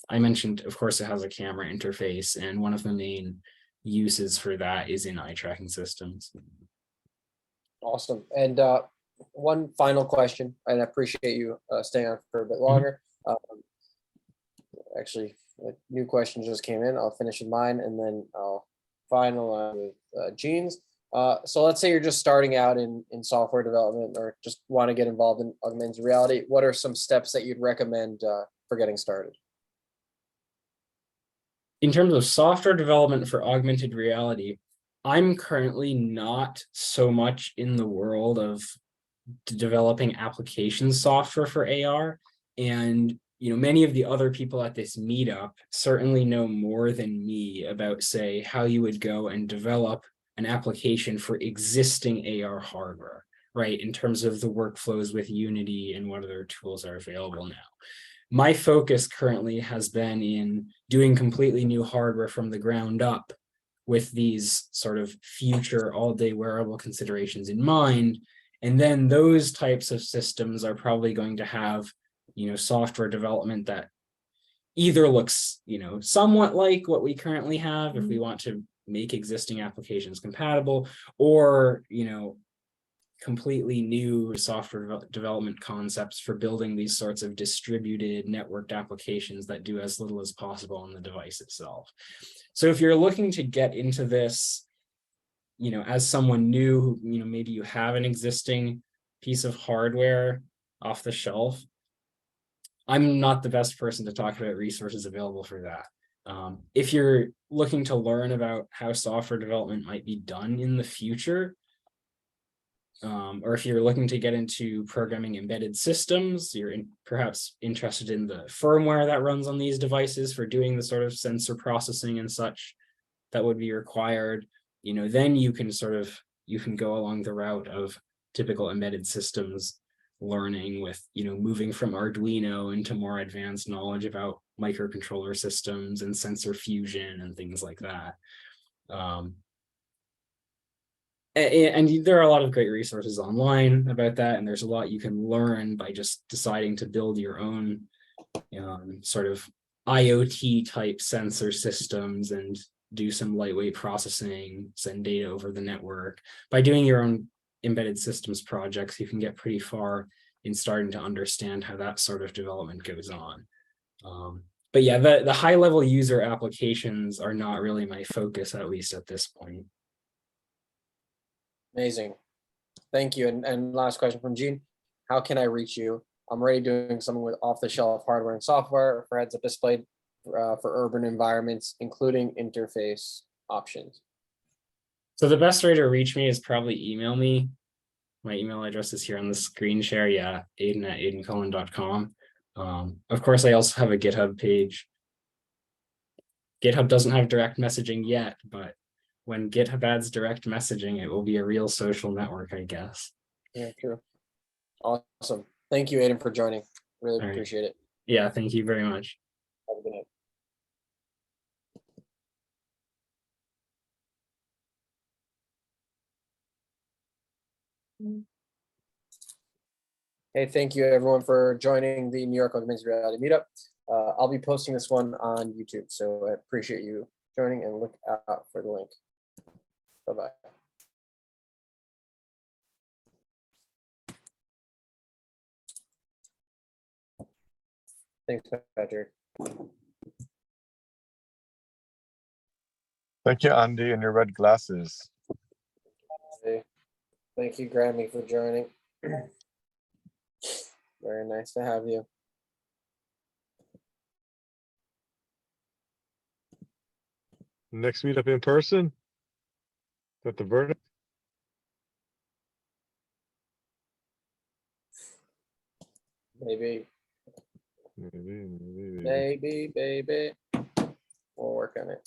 [SPEAKER 6] I mentioned, of course, it has a camera interface, and one of the main uses for that is in eye tracking systems.
[SPEAKER 1] Awesome. And one final question, and I appreciate you staying on for a bit longer. Actually, a new question just came in. I'll finish with mine, and then I'll finalize with Gene's. So let's say you're just starting out in software development, or just want to get involved in augmented reality. What are some steps that you'd recommend for getting started?
[SPEAKER 6] In terms of software development for augmented reality, I'm currently not so much in the world of developing application software for AR. And many of the other people at this meetup certainly know more than me about, say, how you would go and develop an application for existing AR hardware, right? In terms of the workflows with Unity and what other tools are available now. My focus currently has been in doing completely new hardware from the ground up with these sort of future all-day wearable considerations in mind. And then those types of systems are probably going to have, software development that either looks, somewhat like what we currently have if we want to make existing applications compatible, or, completely new software development concepts for building these sorts of distributed networked applications that do as little as possible on the device itself. So if you're looking to get into this, as someone new who, maybe you have an existing piece of hardware off the shelf, I'm not the best person to talk about resources available for that. If you're looking to learn about how software development might be done in the future, or if you're looking to get into programming embedded systems, you're perhaps interested in the firmware that runs on these devices for doing the sort of sensor processing and such that would be required, then you can go along the route of typical embedded systems learning with, moving from Arduino into more advanced knowledge about microcontroller systems and sensor fusion and things like that. And there are a lot of great resources online about that, and there's a lot you can learn by just deciding to build your own sort of IoT type sensor systems and do some lightweight processing, send data over the network. By doing your own embedded systems projects, you can get pretty far in starting to understand how that sort of development goes on. But yeah, the high level user applications are not really my focus, at least at this point.
[SPEAKER 1] Amazing. Thank you. And last question from Gene. How can I reach you? I'm already doing something with off-the-shelf hardware and software for heads-up display for urban environments, including interface options.
[SPEAKER 6] So the best way to reach me is probably email me. My email address is here on the screen share. Yeah, Aedan@AedanCullen.com. Of course, I also have a GitHub page. GitHub doesn't have direct messaging yet, but when GitHub adds direct messaging, it will be a real social network, I guess.
[SPEAKER 1] Yeah, true. Awesome. Thank you, Aedan, for joining. Really
[SPEAKER 6] All right.
[SPEAKER 1] appreciate it.
[SPEAKER 6] Yeah, thank you very much.
[SPEAKER 1] Have a good night. Hey, thank you everyone for joining the New York Augmented Reality Meetup. I'll be posting this one on YouTube, so I appreciate you joining, and look out for the link. Bye-bye. Thanks, Patrick.
[SPEAKER 2] Thank you, Andy, and your red glasses.
[SPEAKER 1] Hey, thank you, Grammy, for joining. Very nice to have you.
[SPEAKER 2] Next meetup in person? Is that the verdict?
[SPEAKER 1] Maybe,
[SPEAKER 2] Maybe.
[SPEAKER 1] baby. We'll work on it.